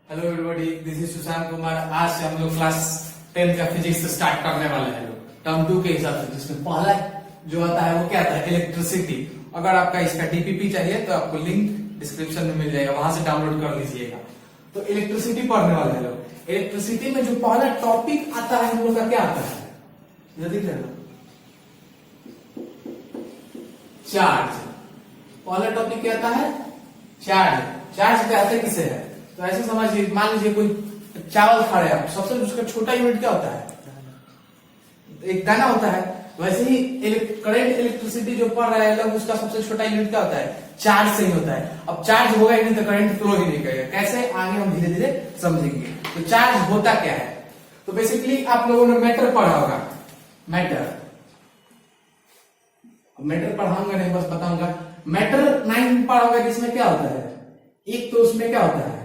Hello everybody, this is Sushant Kumar. आज से हम लोग क्लास 10 का फिजिक्स स्टार्ट करने वाले हैं टर्म 2 के हिसाब से, जिसमें पहला जो आता है वो क्या आता है, इलेक्ट्रिसिटी। अगर आपका इसका डीपीपी चाहिए तो आपको लिंक डिस्क्रिप्शन में मिल जाएगा, वहां से डाउनलोड कर लीजिएगा। तो इलेक्ट्रिसिटी पढ़ने वाले हैं लोग। इलेक्ट्रिसिटी में जो पहला टॉपिक आता है हम लोग का क्या आता है, जल्दी करना, चार्ज। पहला टॉपिक क्या आता है, चार्ज। चार्ज क्या आता है, किसे है, तो ऐसे समझिए, मान लीजिए कोई चावल खा रहे हैं आप, सबसे उसका छोटा यूनिट क्या होता है, एक दाना होता है। वैसे ही करंट इलेक्ट्रिसिटी जो पढ़ रहे हैं लोग, उसका सबसे छोटा यूनिट क्या होता है, चार्ज से ही होता है। अब चार्ज होगा ही नहीं तो करंट फ्लो ही नहीं करेगा। कैसे, आगे हम धीरे धीरे समझेंगे। तो चार्ज होता क्या है, तो बेसिकली आप लोगों ने मैटर पढ़ा होगा। मैटर पढ़ाऊंगा नहीं, बस बताऊंगा। मैटर 9 में पढ़ा होगा, जिसमें क्या होता है, एक तो उसमें क्या होता है,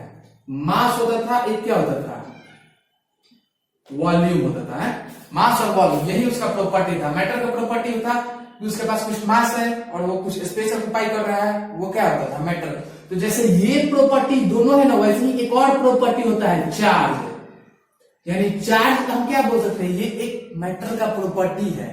मास होता था, एक क्या होता था, वॉल्यूम होता था। मास और वॉल्यूम, यही उसका प्रॉपर्टी था। मैटर का प्रॉपर्टी था कि उसके पास कुछ मास है और वो कुछ स्पेस ऑक्यूपाई कर रहा है, वो क्या होता था, मैटर। तो जैसे ये प्रॉपर्टी दोनों है ना, वैसे ही एक और प्रॉपर्टी होता है, चार्ज। यानी चार्ज हम क्या बोल सकते हैं, ये एक मैटर का प्रॉपर्टी है।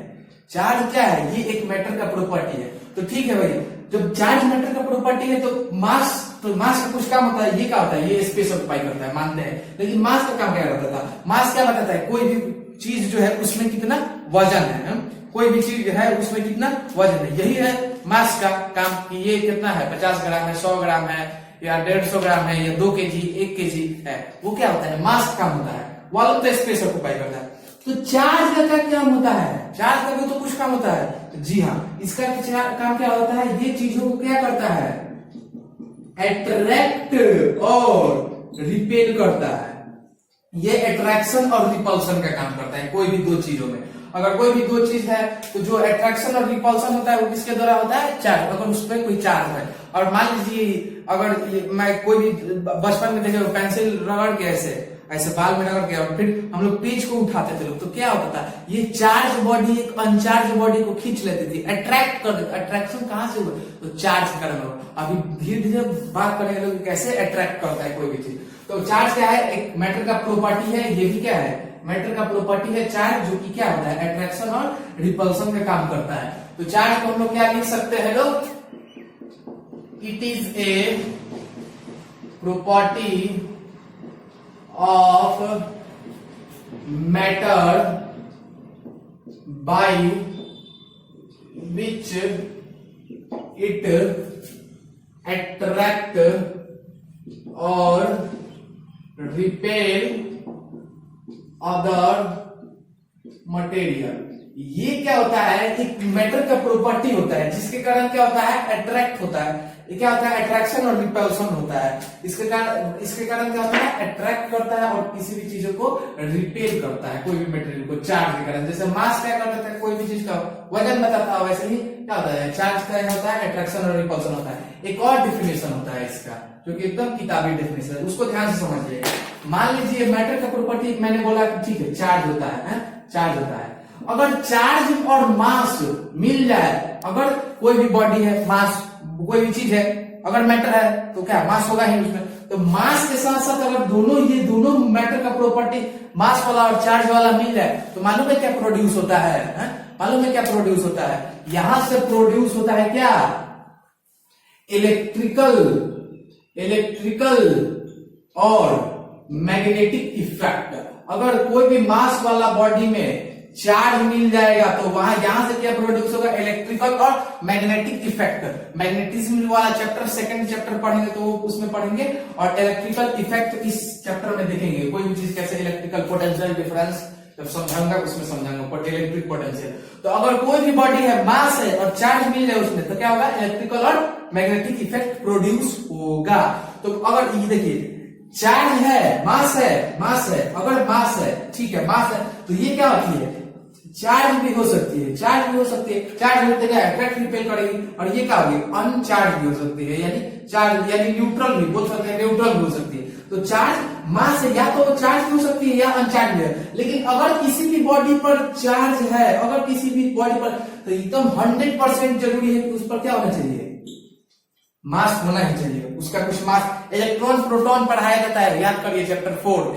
चार्ज क्या है, ये एक मैटर का प्रॉपर्टी है। तो ठीक है भाई, जब चार्ज मैटर का प्रॉपर्टी है तो मास का कुछ काम होता है, ये क्या होता है, ये स्पेस ऑक्यूपाई करता है, मानते हैं। लेकिन मास का काम क्या करता था, मास क्या बताता है, कोई भी चीज जो है उसमें कितना वजन है, कोई भी चीज है उसमें कितना वजन है। यही है मास का काम, कि ये कितना है, 50 ग्राम है, 100 ग्राम है, या 150 ग्राम है, या 2 kg 1 kg है। वो क्या होता है, मास का काम होता है। वॉल्यूम तो स्पेस ऑक्यूपाई करता है। तो चार्ज का क्या काम होता है, चार्ज का भी तो कुछ काम होता है। जी हाँ, इसका काम क्या होता है, ये चीजों को क्या करता है, अट्रैक्ट और रिपेल करता है। ये अट्रैक्शन और रिपल्सन का काम करता है कोई भी दो चीजों में। अगर कोई भी दो चीज है तो जो अट्रैक्शन और रिपल्सन होता है वो किसके द्वारा होता है, चार्ज। अगर उसमें कोई चार्ज है, और मान लीजिए अगर मैं कोई भी बचपन में देखे पेंसिल रगड़ के ऐसे बाल में रगड़ के और फिर हम लोग पेज को उठाते थे लोग, तो क्या होता था, ये चार्ज बॉडी एक अनचार्ज बॉडी को खींच लेती थी, अट्रैक्ट कर देती। अट्रैक्शन कहां से हुआ, तो चार्ज के कारण हुआ। अभी धीरे धीरे बात करेंगे लोग कैसे अट्रैक्ट करता है कोई भी चीज। तो चार्ज क्या है, एक मैटर का प्रॉपर्टी है। ये भी क्या है, मैटर का प्रॉपर्टी है चार्ज, जो कि क्या होता है, अट्रैक्शन और रिपल्सन का काम करता है। तो चार्ज को हम लोग क्या लिख सकते हैं लोग, it is a property of matter by which it attract or repel other material। ये क्या होता है, एक मैटर का प्रॉपर्टी होता है, जिसके कारण क्या होता है, अट्रैक्ट होता है। ये क्या होता है, अट्रैक्शन और रिपल्सन होता है। इसके कारण क्या होता है, अट्रैक्ट करता है और किसी भी चीजों को रिपेल करता है, कोई भी मटेरियल को चार्ज के कारण। जैसे मास क्या करता है, कोई भी चीज का वजन बताता है, वैसे ही क्या होता है, चार्ज का होता है, अट्रैक्शन और रिपल्सन होता है। एक और डिफिनेशन होता है इसका, जो कि एकदम किताबी डिफिनेशन है, उसको ध्यान से समझिए। मान लीजिए मैटर का प्रॉपर्टी मैंने बोला कि ठीक है, चार्ज होता है, चार्ज होता है। अगर चार्ज और मास मिल जाए, अगर कोई भी बॉडी है, मास कोई भी चीज है, अगर मैटर है तो क्या मास होगा ही उसमें। तो मास के साथ साथ अगर ये दोनों मैटर का प्रॉपर्टी मास वाला और चार्ज वाला मिल जाए, तो मालूम है क्या प्रोड्यूस होता है, मालूम है क्या प्रोड्यूस होता है, यहां से प्रोड्यूस होता है क्या, इलेक्ट्रिकल और मैग्नेटिक इफेक्ट। अगर कोई भी मास वाला बॉडी में चार्ज मिल जाएगा तो वहां यहां से क्या प्रोड्यूस होगा, इलेक्ट्रिकल और मैग्नेटिक इफेक्ट। मैग्नेटिज्म वाला चैप्टर सेकंड चैप्टर पढ़ेंगे तो उसमें पढ़ेंगे, और इलेक्ट्रिकल इफेक्ट इस चैप्टर में देखेंगे। कोई भी चीज कैसे इलेक्ट्रिकल पोटेंशियल डिफरेंस जब समझाऊंगा उसमें समझाऊंगा, इलेक्ट्रिक पोटेंशियल। तो अगर कोई भी बॉडी है, मास है और चार्ज मिल जाए उसमें, तो क्या होगा, इलेक्ट्रिकल और मैग्नेटिक इफेक्ट प्रोड्यूस होगा। तो अगर ये देखिए, चार्ज है, मास है, अगर मास है, ठीक है, मास है, तो ये क्या होती है, चार्ज भी हो सकती है, चार्ज होते क्या अट्रैक्ट रिपेल करेगी। और ये क्या होगी, अनचार्ज भी हो सकती है, यानी चार्ज यानी न्यूट्रल भी बोल सकते हैं, न्यूट्रल भी हो सकती है। तो चार्ज मास है, या तो चार्ज भी हो सकती है या अनचार्ज भी है। लेकिन अगर किसी भी बॉडी पर चार्ज है, अगर किसी भी बॉडी पर, तो एकदम 100% जरूरी है कि उस पर क्या होना चाहिए, मास होना ही चाहिए, उसका कुछ मास। इलेक्ट्रॉन प्रोटॉन पढ़ाया जाता है, याद करिए chapter 4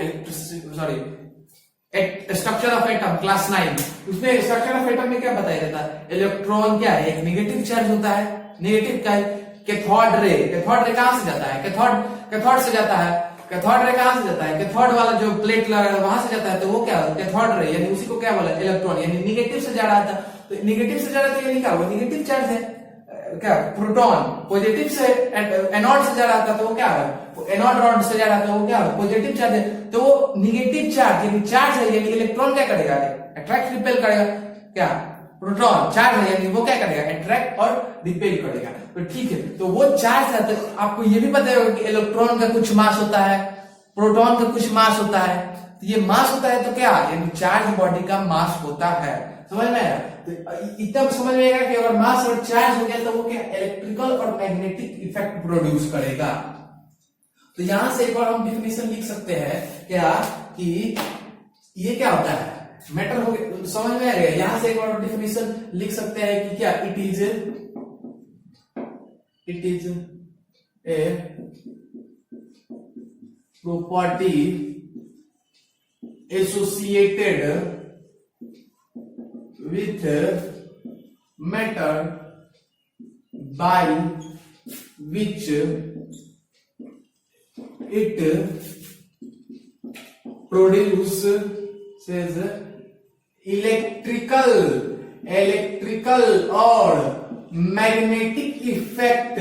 structure of atom class 9, उसमें स्ट्रक्चर ऑफ एटम में क्या बताया जाता है, इलेक्ट्रॉन क्या है, एक नेगेटिव चार्ज होता है, नेगेटिव का कैथोड रे, कैथोड रे कहां से जाता है, कैथोड से जाता है, कैथोड रे कहां से जाता है, कैथोड वाला जो प्लेट लगा है वहां से जाता है, तो वो क्या कैथोड रे, यानी उसी को क्या बोला, इलेक्ट्रॉन, यानी नेगेटिव से जा रहा था, तो नेगेटिव से जा रहा था यानी क्या, वो नेगेटिव चार्ज है, क्या प्रोटॉन, पॉजिटिव से एनोड से जा रहा था तो वो क्या है, एनोड रॉड से जा रहा था वो क्या है, पॉजिटिव चार्ज है, तो वो नेगेटिव चार्ज यानी चार्ज है, यानी इलेक्ट्रॉन क्या करेगा, अट्रैक्ट रिपेल करेगा, क्या प्रोटॉन चार्ज है यानी वो क्या करेगा, अट्रैक्ट और रिपेल करेगा, तो ठीक है, तो वो चार्ज है, तो आपको ये भी पता होगा कि इलेक्ट्रॉन का कुछ मास होता है, प्रोटॉन का कुछ मास होता है, तो ये मास होता है तो क्या, यानी चार्ज बॉडी का मास होता है, समझ में आया, तो इतना समझ में आएगा कि अगर मास और चार्ज हो गया तो वो क्या इलेक्ट्रिकल और मैग्नेटिक इफेक्ट प्रोड्यूस करेगा। तो यहां से एक बार हम डिफिनेशन लिख सकते हैं क्या, कि ये क्या होता है, मैटर हो गया, समझ में आएगा, यहां से एक बार डिफिनेशन लिख सकते हैं कि क्या, it is a property associated with matter by which it produces electrical और मैग्नेटिक इफेक्ट।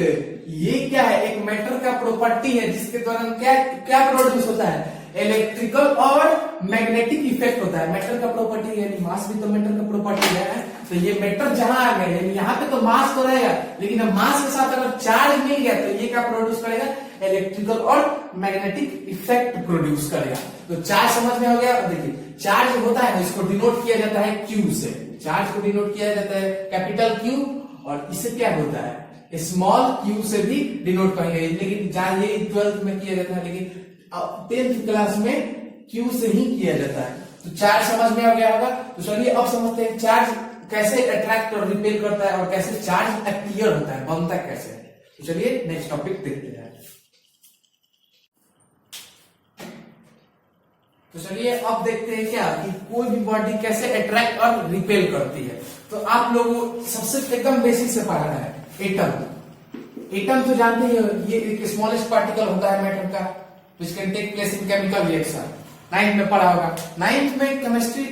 ये क्या है, एक मैटर का प्रॉपर्टी है जिसके द्वारा क्या क्या प्रोड्यूस होता है, इलेक्ट्रिकल और मैग्नेटिक इफेक्ट होता है। मैटर का प्रॉपर्टी यानी मास भी तो मैटर का प्रॉपर्टी है, तो ये मैटर जहां आ गया यानी यहाँ पे तो मास तो रहेगा, लेकिन अब मास के साथ अगर चार्ज मिल गया तो ये क्या प्रोड्यूस करेगा, इलेक्ट्रिकल और मैग्नेटिक इफेक्ट प्रोड्यूस करेगा। तो चार्ज समझ में हो गया। देखिए चार्ज होता है इसको डिनोट किया जाता है क्यू से, चार्ज को डिनोट किया जाता है कैपिटल क्यू, और इससे क्या होता है स्मॉल क्यू से भी डिनोट करेंगे, लेकिन जहां ये 12th में किया जाता है, लेकिन 10th क्लास में क्यू से ही किया जाता है। तो चार्ज समझ में आ गया होगा। तो चलिए अब समझते हैं चार्ज कैसे अट्रैक्ट और रिपेल करता है और कैसे चार्ज अपीयर होता है, बनता कैसे है। तो चलिए नेक्स्ट टॉपिक देखते हैं। तो चलिए अब देखते हैं क्या कि कोई भी बॉडी कैसे अट्रैक्ट और रिपेल करती है। तो आप लोगों सबसे एकदम बेसिक से पढ़ना है एटम। एटम तो जानते ही हो, ये एक स्मॉलेस्ट पार्टिकल होता है मैटर का, which can take place in chemical reaction। 9th में पढ़ा होगा। 9th में केमिस्ट्री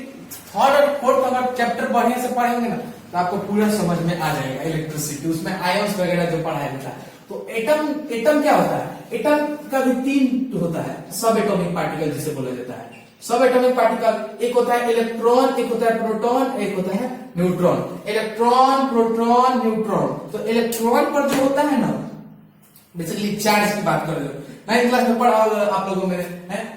3rd और 4th अगर चैप्टर बढ़िया से पढ़ेंगे ना तो आपको पूरा समझ में आ जाएगा। इलेक्ट्रिसिटी उसमें आयंस वगैरह जो पढ़ाया जाता है। तो एटम क्या होता है, एटम का भी 3 होता है, सब एटॉमिक पार्टिकल जिसे बोला जाता है। सब एटॉमिक पार्टिकल, एक होता है इलेक्ट्रॉन, एक होता है प्रोटॉन, एक होता है न्यूट्रॉन। Electron, proton, neutron. तो इलेक्ट्रॉन पर जो होता है ना, बेसिकली चार्ज की बात कर रहे हो, 9th क्लास में पढ़ा होगा आप लोगों में,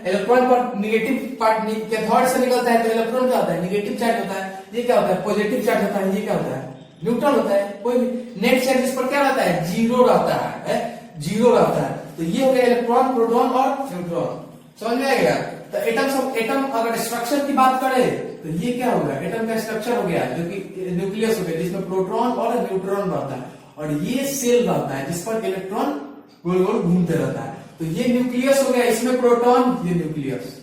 इलेक्ट्रॉन पर निगेटिव पार्ट कैथोड से निकलता है, तो इलेक्ट्रॉन क्या होता है, निगेटिव चार्ज होता है। ये क्या होता है, पॉजिटिव चार्ज होता है। ये क्या होता है, न्यूट्रल होता है। कोई भी नेट चार्ज इस पर क्या रहता है, जीरो रहता है, जीरो रहता है। तो ये हो गया इलेक्ट्रॉन, प्रोटॉन और न्यूट्रॉन। समझ में आएगा। तो एटम अगर स्ट्रक्चर की बात करें तो ये क्या होगा, एटम का स्ट्रक्चर हो गया जो कि न्यूक्लियस हो गया जिसमें प्रोटॉन और न्यूट्रॉन रहता है, और ये सेल रहता है जिस पर इलेक्ट्रॉन गोल गोल घूमते रहता है। तो ये न्यूक्लियस हो गया, इसमें प्रोटॉन, ये न्यूक्लियस,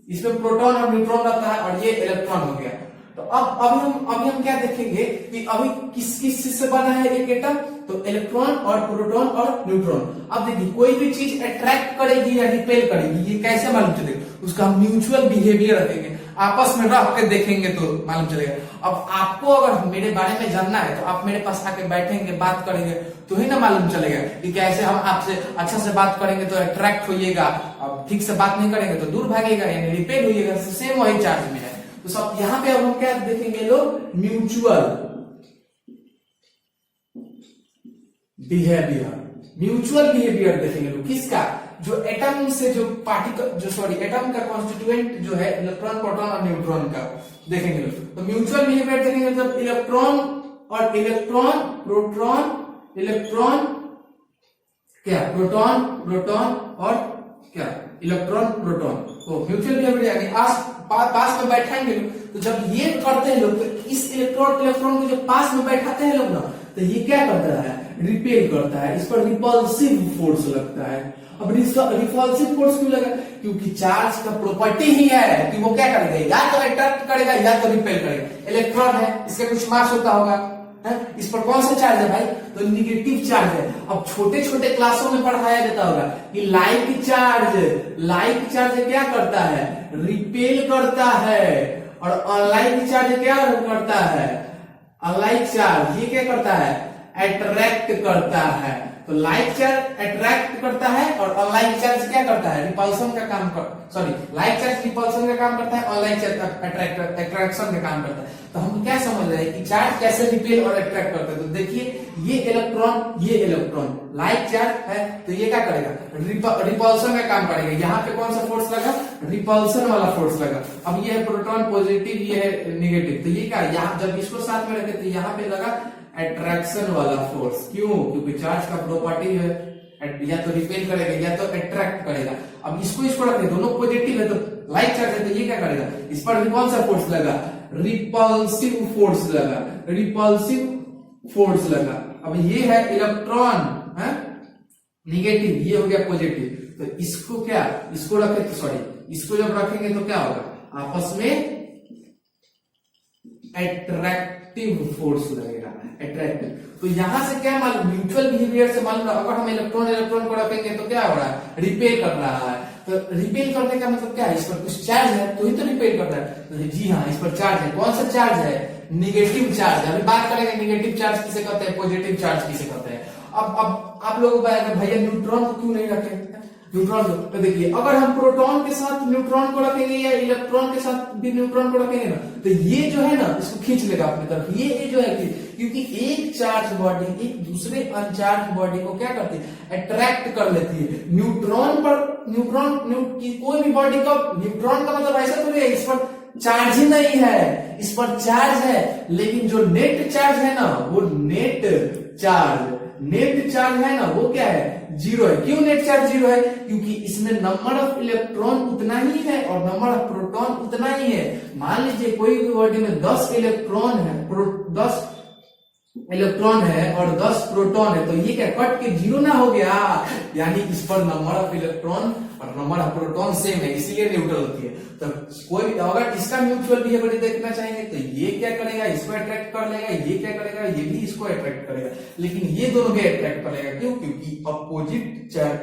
इसमें प्रोटॉन और न्यूट्रॉन रहता है, और ये इलेक्ट्रॉन हो गया। तो अभी हम क्या देखेंगे कि अभी किस किस से बना है एक एटम, तो इलेक्ट्रॉन और प्रोटॉन और न्यूट्रॉन। अब देखिए कोई भी चीज अट्रैक्ट करेगी या रिपेल करेगी, ये कैसे मालूम चलेगा, उसका म्यूचुअल बिहेवियर रखेंगे, आपस में रख के देखेंगे तो मालूम चलेगा। अब आपको अगर मेरे बारे में जानना है तो आप मेरे पास आके बैठेंगे, बात करेंगे तो ही ना मालूम चलेगा कि कैसे हम आपसे अच्छा से बात करेंगे तो अट्रैक्ट होइएगा, अब ठीक से बात नहीं करेंगे तो दूर भागेगा यानी रिपेल होइएगा। सेम वही चार्ज में है। तो सब यहाँ पे अब हम क्या देखेंगे लोग, म्यूचुअल बिहेवियर, म्यूचुअल बिहेवियर देखेंगे लोग किसका, जो एटम से जो पार्टिकल एटम का कॉन्स्टिट्यूएंट जो है इलेक्ट्रॉन, प्रोटॉन और न्यूट्रॉन का देखेंगे लोग। तो म्यूचुअल बिहेवियर देखेंगे मतलब इलेक्ट्रॉन और इलेक्ट्रॉन, प्रोटॉन, इलेक्ट्रॉन क्या, प्रोटॉन, प्रोटॉन और क्या, इलेक्ट्रॉन, प्रोटॉन। तो म्यूचुअल बिहेवियर पास में बैठाएंगे लोग। तो जब ये करते हैं लोग तो इस इलेक्ट्रॉन को जो पास में बैठाते हैं लोग ना, तो तो ये क्या करता है, रिपेल करता है, इस पर रिपल्सिव फोर्स लगता है। अब रिपल्सिव फोर्स क्यों लगा, क्योंकि चार्ज का प्रॉपर्टी ही है कि वो क्या करेगा, या तो अट्रैक्ट करेगा या तो रिपेल करेगा। इलेक्ट्रॉन है, इसका कुछ मास होता होगा है? इस पर कौन सा चार्ज है भाई, तो निगेटिव चार्ज है। अब छोटे छोटे क्लासों में पढ़ाया जाता होगा कि लाइक चार्ज क्या करता है, रिपेल करता है, और अनलाइक चार्ज क्या करता है, अनलाइक चार्ज ये क्या करता है, अट्रैक्ट करता है। तो लाइक चार्ज अट्रैक्ट करता है और अनलाइक चार्ज क्या करता है, रिपल्सन का काम लाइक चार्ज रिपल्सन का काम करता है, अनलाइक चार्ज अट्रैक्शन का काम करता है। तो हम क्या समझ रहे हैं कि चार्ज कैसे रिपेल और अट्रैक्ट करता है। तो देखिए ये इलेक्ट्रॉन लाइक चार्ज है, तो ये क्या करेगा, रिपल्सन का काम करेगा। यहाँ पे कौन सा फोर्स लगा, रिपल्सन वाला फोर्स लगा। अब ये है प्रोटॉन पॉजिटिव, ये है निगेटिव, तो ये क्या, यहाँ जब इसको साथ में रखे तो यहाँ पे लगा अट्रैक्शन वाला फोर्स। क्यों, क्योंकि चार्ज का प्रॉपर्टी है या तो रिपेल करेगा या तो अट्रैक्ट करेगा। अब इसको रखे, दोनों पॉजिटिव है तो लाइक चार्ज है, तो ये क्या करेगा, इस पर भी कौन सा फोर्स लगा, रिपल्सिव फोर्स लगा। अब ये है इलेक्ट्रॉन है निगेटिव, ये हो गया पॉजिटिव, तो इसको रखे तो इसको जब रखेंगे तो क्या होगा, आपस में अट्रैक्टिव फोर्स लगेगा, अट्रैक्टिव। तो यहां से क्या मालूम, म्यूचुअल बिहेवियर से मालूम, अगर हम इलेक्ट्रॉन को रखेंगे तो क्या हो रहा है, रिपेल कर रहा है। तो रिपेल करने का मतलब क्या है, इस पर कुछ चार्ज है तो ही तो रिपेल करता है। तो जी हाँ, इस पर चार्ज है, कौन सा चार्ज है, निगेटिव चार्ज। अभी बात करेंगे निगेटिव चार्ज किसे कहते हैं, पॉजिटिव चार्ज किसे कहते हैं। अब आप लोगों को भैया न्यूट्रॉन को क्यों नहीं रखे, न्यूट्रॉन को, तो देखिए अगर हम प्रोटॉन के साथ न्यूट्रॉन को रखेंगे या इलेक्ट्रॉन के साथ भी न्यूट्रॉन को रखेंगे ना, तो ये जो है ना इसको खींच लेगा अपनी तरफ, ये जो है क्योंकि एक चार्ज बॉडी एक दूसरे अनचार्ज बॉडी को क्या करती है, अट्रैक्ट कर लेती है। न्यूट्रॉन की कोई भी बॉडी का न्यूट्रॉन का मतलब ऐसा थोड़ी है इस पर चार्ज ही नहीं है, इस पर चार्ज है, लेकिन जो नेट चार्ज है ना, वो नेट चार्ज है ना, वो क्या है, जीरो है। क्यों नेट चार्ज जीरो है, क्योंकि इसमें नंबर ऑफ इलेक्ट्रॉन उतना ही है और नंबर ऑफ प्रोटॉन उतना ही है। मान लीजिए कोई भी बॉडी में 10 इलेक्ट्रॉन है और 10 प्रोटॉन है, तो ये क्या कट के जीरो ना हो गया, यानी इस पर नंबर ऑफ इलेक्ट्रॉन और नंबर ऑफ प्रोटॉन सेम है, इसीलिए न्यूट्रल होती है। तो कोई अगर इसका म्यूचुअल बिहेवियर देखना चाहेंगे तो ये क्या करेगा, इसको अट्रैक्ट कर लेगा, ये क्या करेगा, ये भी इसको अट्रैक्ट करेगा, लेकिन ये दोनों भी अट्रैक्ट करेगा। क्यों, क्योंकि अपोजिट चार्ज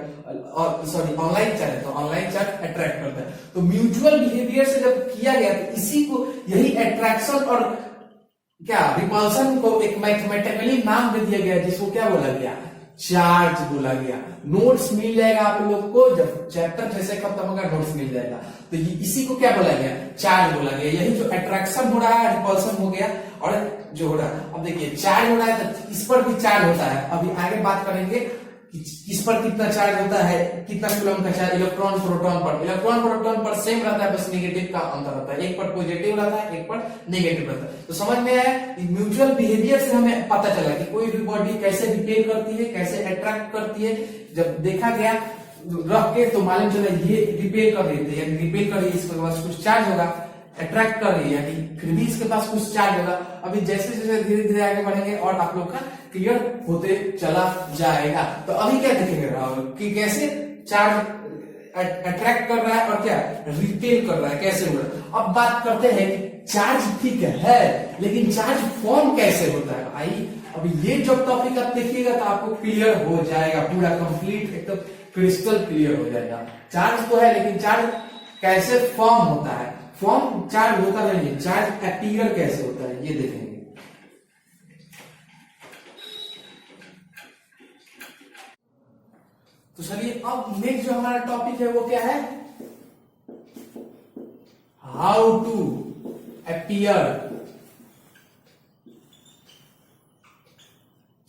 ऑनलाइन चार्ज है, तो ऑनलाइन चार्ज अट्रैक्ट करता है। तो म्यूचुअल बिहेवियर से जब किया गया तो इसी को, यही अट्रैक्शन और क्या रिपल्सन को एक मैथमेटिकली नाम दे दिया गया, जिसको क्या बोला गया, चार्ज बोला गया। नोट्स मिल जाएगा आप लोगों को, जब चैप्टर जैसे खत्म होगा नोट्स मिल जाएगा। तो ये इसी को क्या बोला गया, चार्ज बोला गया। यही जो अट्रैक्शन हो रहा है, रिपल्सन हो गया, और जो हो रहा है, अब देखिए चार्ज हो रहा है तो इस पर भी चार्ज होता है। अभी आगे बात करेंगे इस पर कितना चार्ज होता है, कितना कूलम का चार्ज इलेक्ट्रॉन प्रोटॉन पर सेम रहता है, बस नेगेटिव का अंतर रहता है, एक पर पॉजिटिव रहता है, एक पर नेगेटिव रहता है। तो समझ में आया, म्यूचुअल बिहेवियर से हमें पता चला कि कोई भी बॉडी कैसे रिपेल करती है, कैसे अट्रैक्ट करती है। जब देखा गया रख के तो मालूम चला ये रिपेल कर रही है, रिपेल कर रही है, इसके पास कुछ चार्ज होगा, अट्रैक्ट कर रही है, यानी फिर भी इसके पास कुछ चार्ज होगा। अभी जैसे जैसे धीरे धीरे आगे बढ़ेंगे और आप लोग का क्लियर होते चला जाएगा। तो अभी क्या देखेंगे कि कैसे चार्ज अट्रैक्ट कर रहा है और क्या रिपेल कर रहा है, कैसे हो रहा है। अब बात करते हैं कि चार्ज ठीक है, लेकिन चार्ज फॉर्म कैसे होता है। भाई अभी ये जब टॉपिक आप देखिएगा तो आपको क्लियर हो जाएगा, पूरा कंप्लीट एकदम क्रिस्टल क्लियर हो जाएगा। चार्ज तो है, लेकिन चार्ज कैसे फॉर्म होता है, फॉर्म चार्ज होता नहीं, चार्ज अपीयर कैसे होता है ये देखेंगे। तो चलिए अब नेक्स्ट जो हमारा टॉपिक है वो क्या है, हाउ टू अपीयर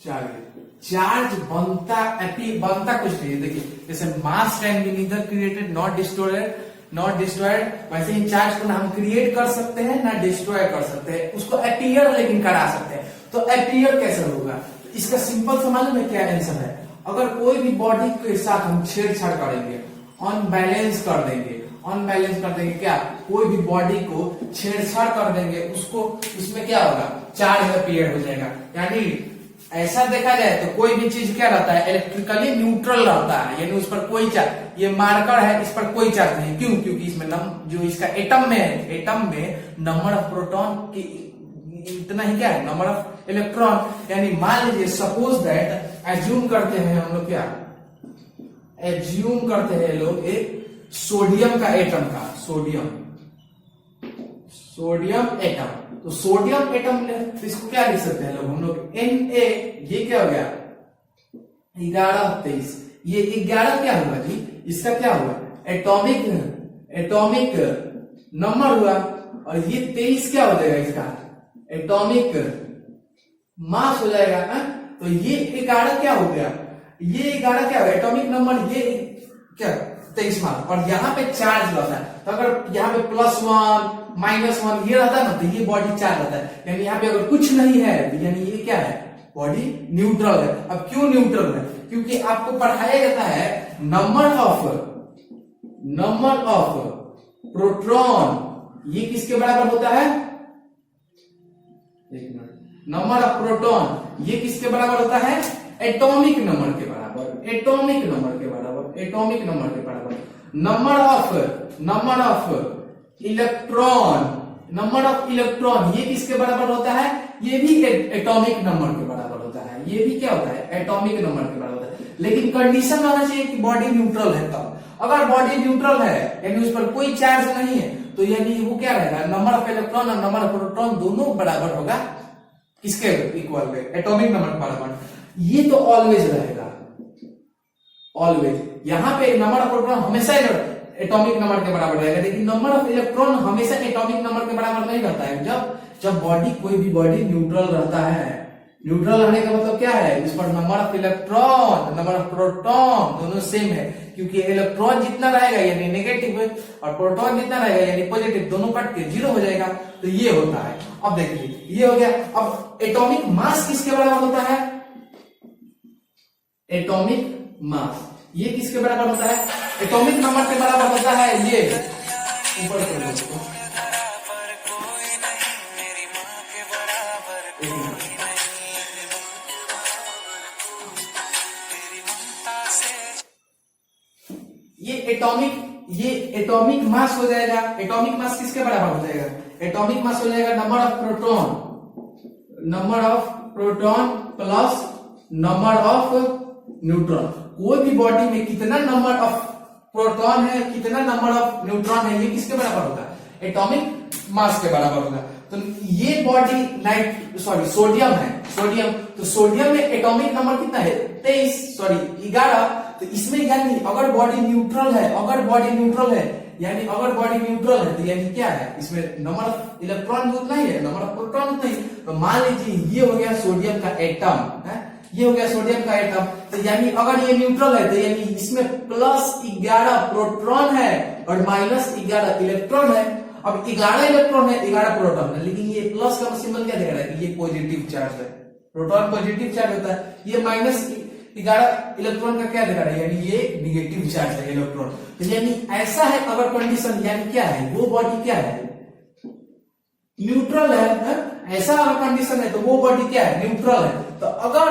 चार्ज बनता कुछ नहीं। देखिए जैसे मास can be neither created not destroyed, वैसे ही चार्ज को ना हम क्रिएट कर सकते हैं ना डिस्ट्रॉय कर सकते हैं, उसको अपीयर लेकिन करा सकते हैं। तो अपीयर कैसे होगा, इसका सिंपल सा मालूम है क्या आंसर है। अगर कोई भी बॉडी के साथ हम छेड़छाड़ करेंगे, अनबैलेंस कर देंगे क्या, कोई भी बॉडी को छेड़छाड़ कर देंगे, उसको उसमें क्या होगा, चार्ज अपीयर हो जाएगा। यानी ऐसा देखा जाए तो कोई भी चीज क्या रहता है, इलेक्ट्रिकली न्यूट्रल रहता है, यानी उस पर कोई चार्ज, ये मार्कर है, इस पर कोई चार्ज नहीं। क्यों? क्योंकि इसमें जो इसका एटम में है, एटम में नंबर ऑफ प्रोटॉन की इतना ही क्या है, नंबर ऑफ इलेक्ट्रॉन। यानी मान लीजिए सपोज दैट, एज्यूम करते हैं हम लोग, क्या एज्यूम करते हैं लोग एक सोडियम का एटम का, सोडियम एटम। तो सोडियम एटम तो इसको क्या लिख सकते हैं लोग हम लोग, Na। ये क्या हो गया 11 23, ये 11 क्या हुआ जी, इसका क्या हुआ एटॉमिक नंबर हुआ, और ये 23 क्या हो जाएगा इसका एटॉमिक मास हो जाएगा ना। तो ये 11 क्या हो गया, ये 11 क्या हो गया एटॉमिक नंबर, ये क्या 23 मास, और यहाँ पे चार्ज रहता है। तो अगर यहाँ पे +1 -1 ये रहता है ना, तो ये बॉडी चार्ज रहता है। यानी यहाँ पे अगर कुछ नहीं है तो यानी ये क्या है, बॉडी न्यूट्रल है। अब क्यों न्यूट्रल है, क्योंकि आपको पढ़ाया जाता है नंबर ऑफ प्रोटॉन, ये किसके बराबर होता है, एक मिनट, नंबर ऑफ प्रोटॉन ये किसके बराबर होता है, एटॉमिक नंबर के बराबर, एटॉमिक नंबर के बराबर, एटॉमिक नंबर के बराबर। नंबर ऑफ इलेक्ट्रॉन ये किसके बराबर होता है, ये भी एटॉमिक नंबर के बराबर होता है, ये भी क्या होता है एटॉमिक नंबर के बराबर होता है। लेकिन कंडीशन होना चाहिए कि बॉडी न्यूट्रल है। तब अगर बॉडी न्यूट्रल है यानी उस पर कोई चार्ज नहीं है, तो यानी वो क्या रहेगा, नंबर ऑफ इलेक्ट्रॉन और नंबर ऑफ प्रोटॉन दोनों बराबर होगा किसके इक्वल में, एटॉमिक नंबर के बराबर। ये तो ऑलवेज रहेगा, ऑलवेज। यहां पे नंबर ऑफ प्रोटॉन हमेशा एटॉमिक नंबर के बराबर रहेगा, लेकिन नंबर ऑफ इलेक्ट्रॉन हमेशा एटॉमिक नंबर के बराबर नहीं रहता है। जब बॉडी कोई भी बॉडी न्यूट्रल रहता है, न्यूट्रल रहने का मतलब क्या है, इस पर number of electron number of proton दोनों सेम है, क्योंकि इलेक्ट्रॉन जितना रहेगा यानी नेगेटिव और प्रोटॉन जितना रहेगा यानी पॉजिटिव, दोनों कट के 0 हो जाएगा। तो ये होता है। अब देखिए ये हो गया। अब एटॉमिक मास किसके बराबर होता है, एटॉमिक मास ये किसके बराबर होता है, एटॉमिक नंबर के बराबर होता है। ये ऊपर से ये एटॉमिक मास हो जाएगा। एटॉमिक मास किसके बराबर हो जाएगा, एटॉमिक मास हो जाएगा number of proton plus number of neutron. कोई भी बॉडी में कितना नंबर ऑफ प्रोटॉन है कितना नंबर ऑफ न्यूट्रॉन है, ये किसके बराबर होगा, एटॉमिक मास के बराबर होगा। तो ये बॉडी सोडियम है, तो सोडियम में एटॉमिक नंबर कितना है 11। तो इसमें यानी अगर बॉडी न्यूट्रल है तो यानी क्या है, इसमें नंबर ऑफ इलेक्ट्रॉन उतना ही है, नंबर ऑफ प्रोटॉन उतना ही। तो मान लीजिए ये हो गया सोडियम का एटम है, ये हो गया सोडियम का एटम। तो यानी अगर ये न्यूट्रल है तो यानी इसमें +11 प्रोटॉन है और -11 इलेक्ट्रॉन है। अब 11 इलेक्ट्रॉन है 11 प्रोटॉन है, लेकिन ये प्लस का सिंबल क्या दे रहा है कि ये पॉजिटिव चार्ज है, प्रोटॉन पॉजिटिव चार्ज होता है। ये -11 इलेक्ट्रॉन का क्या दे रहा है, यानी ये निगेटिव चार्ज है इलेक्ट्रॉन। तो यानी ऐसा है अगर कंडीशन, यानी क्या है वो बॉडी क्या है न्यूट्रल है। ऐसा अगर कंडीशन है तो वो बॉडी क्या है न्यूट्रल है। तो अगर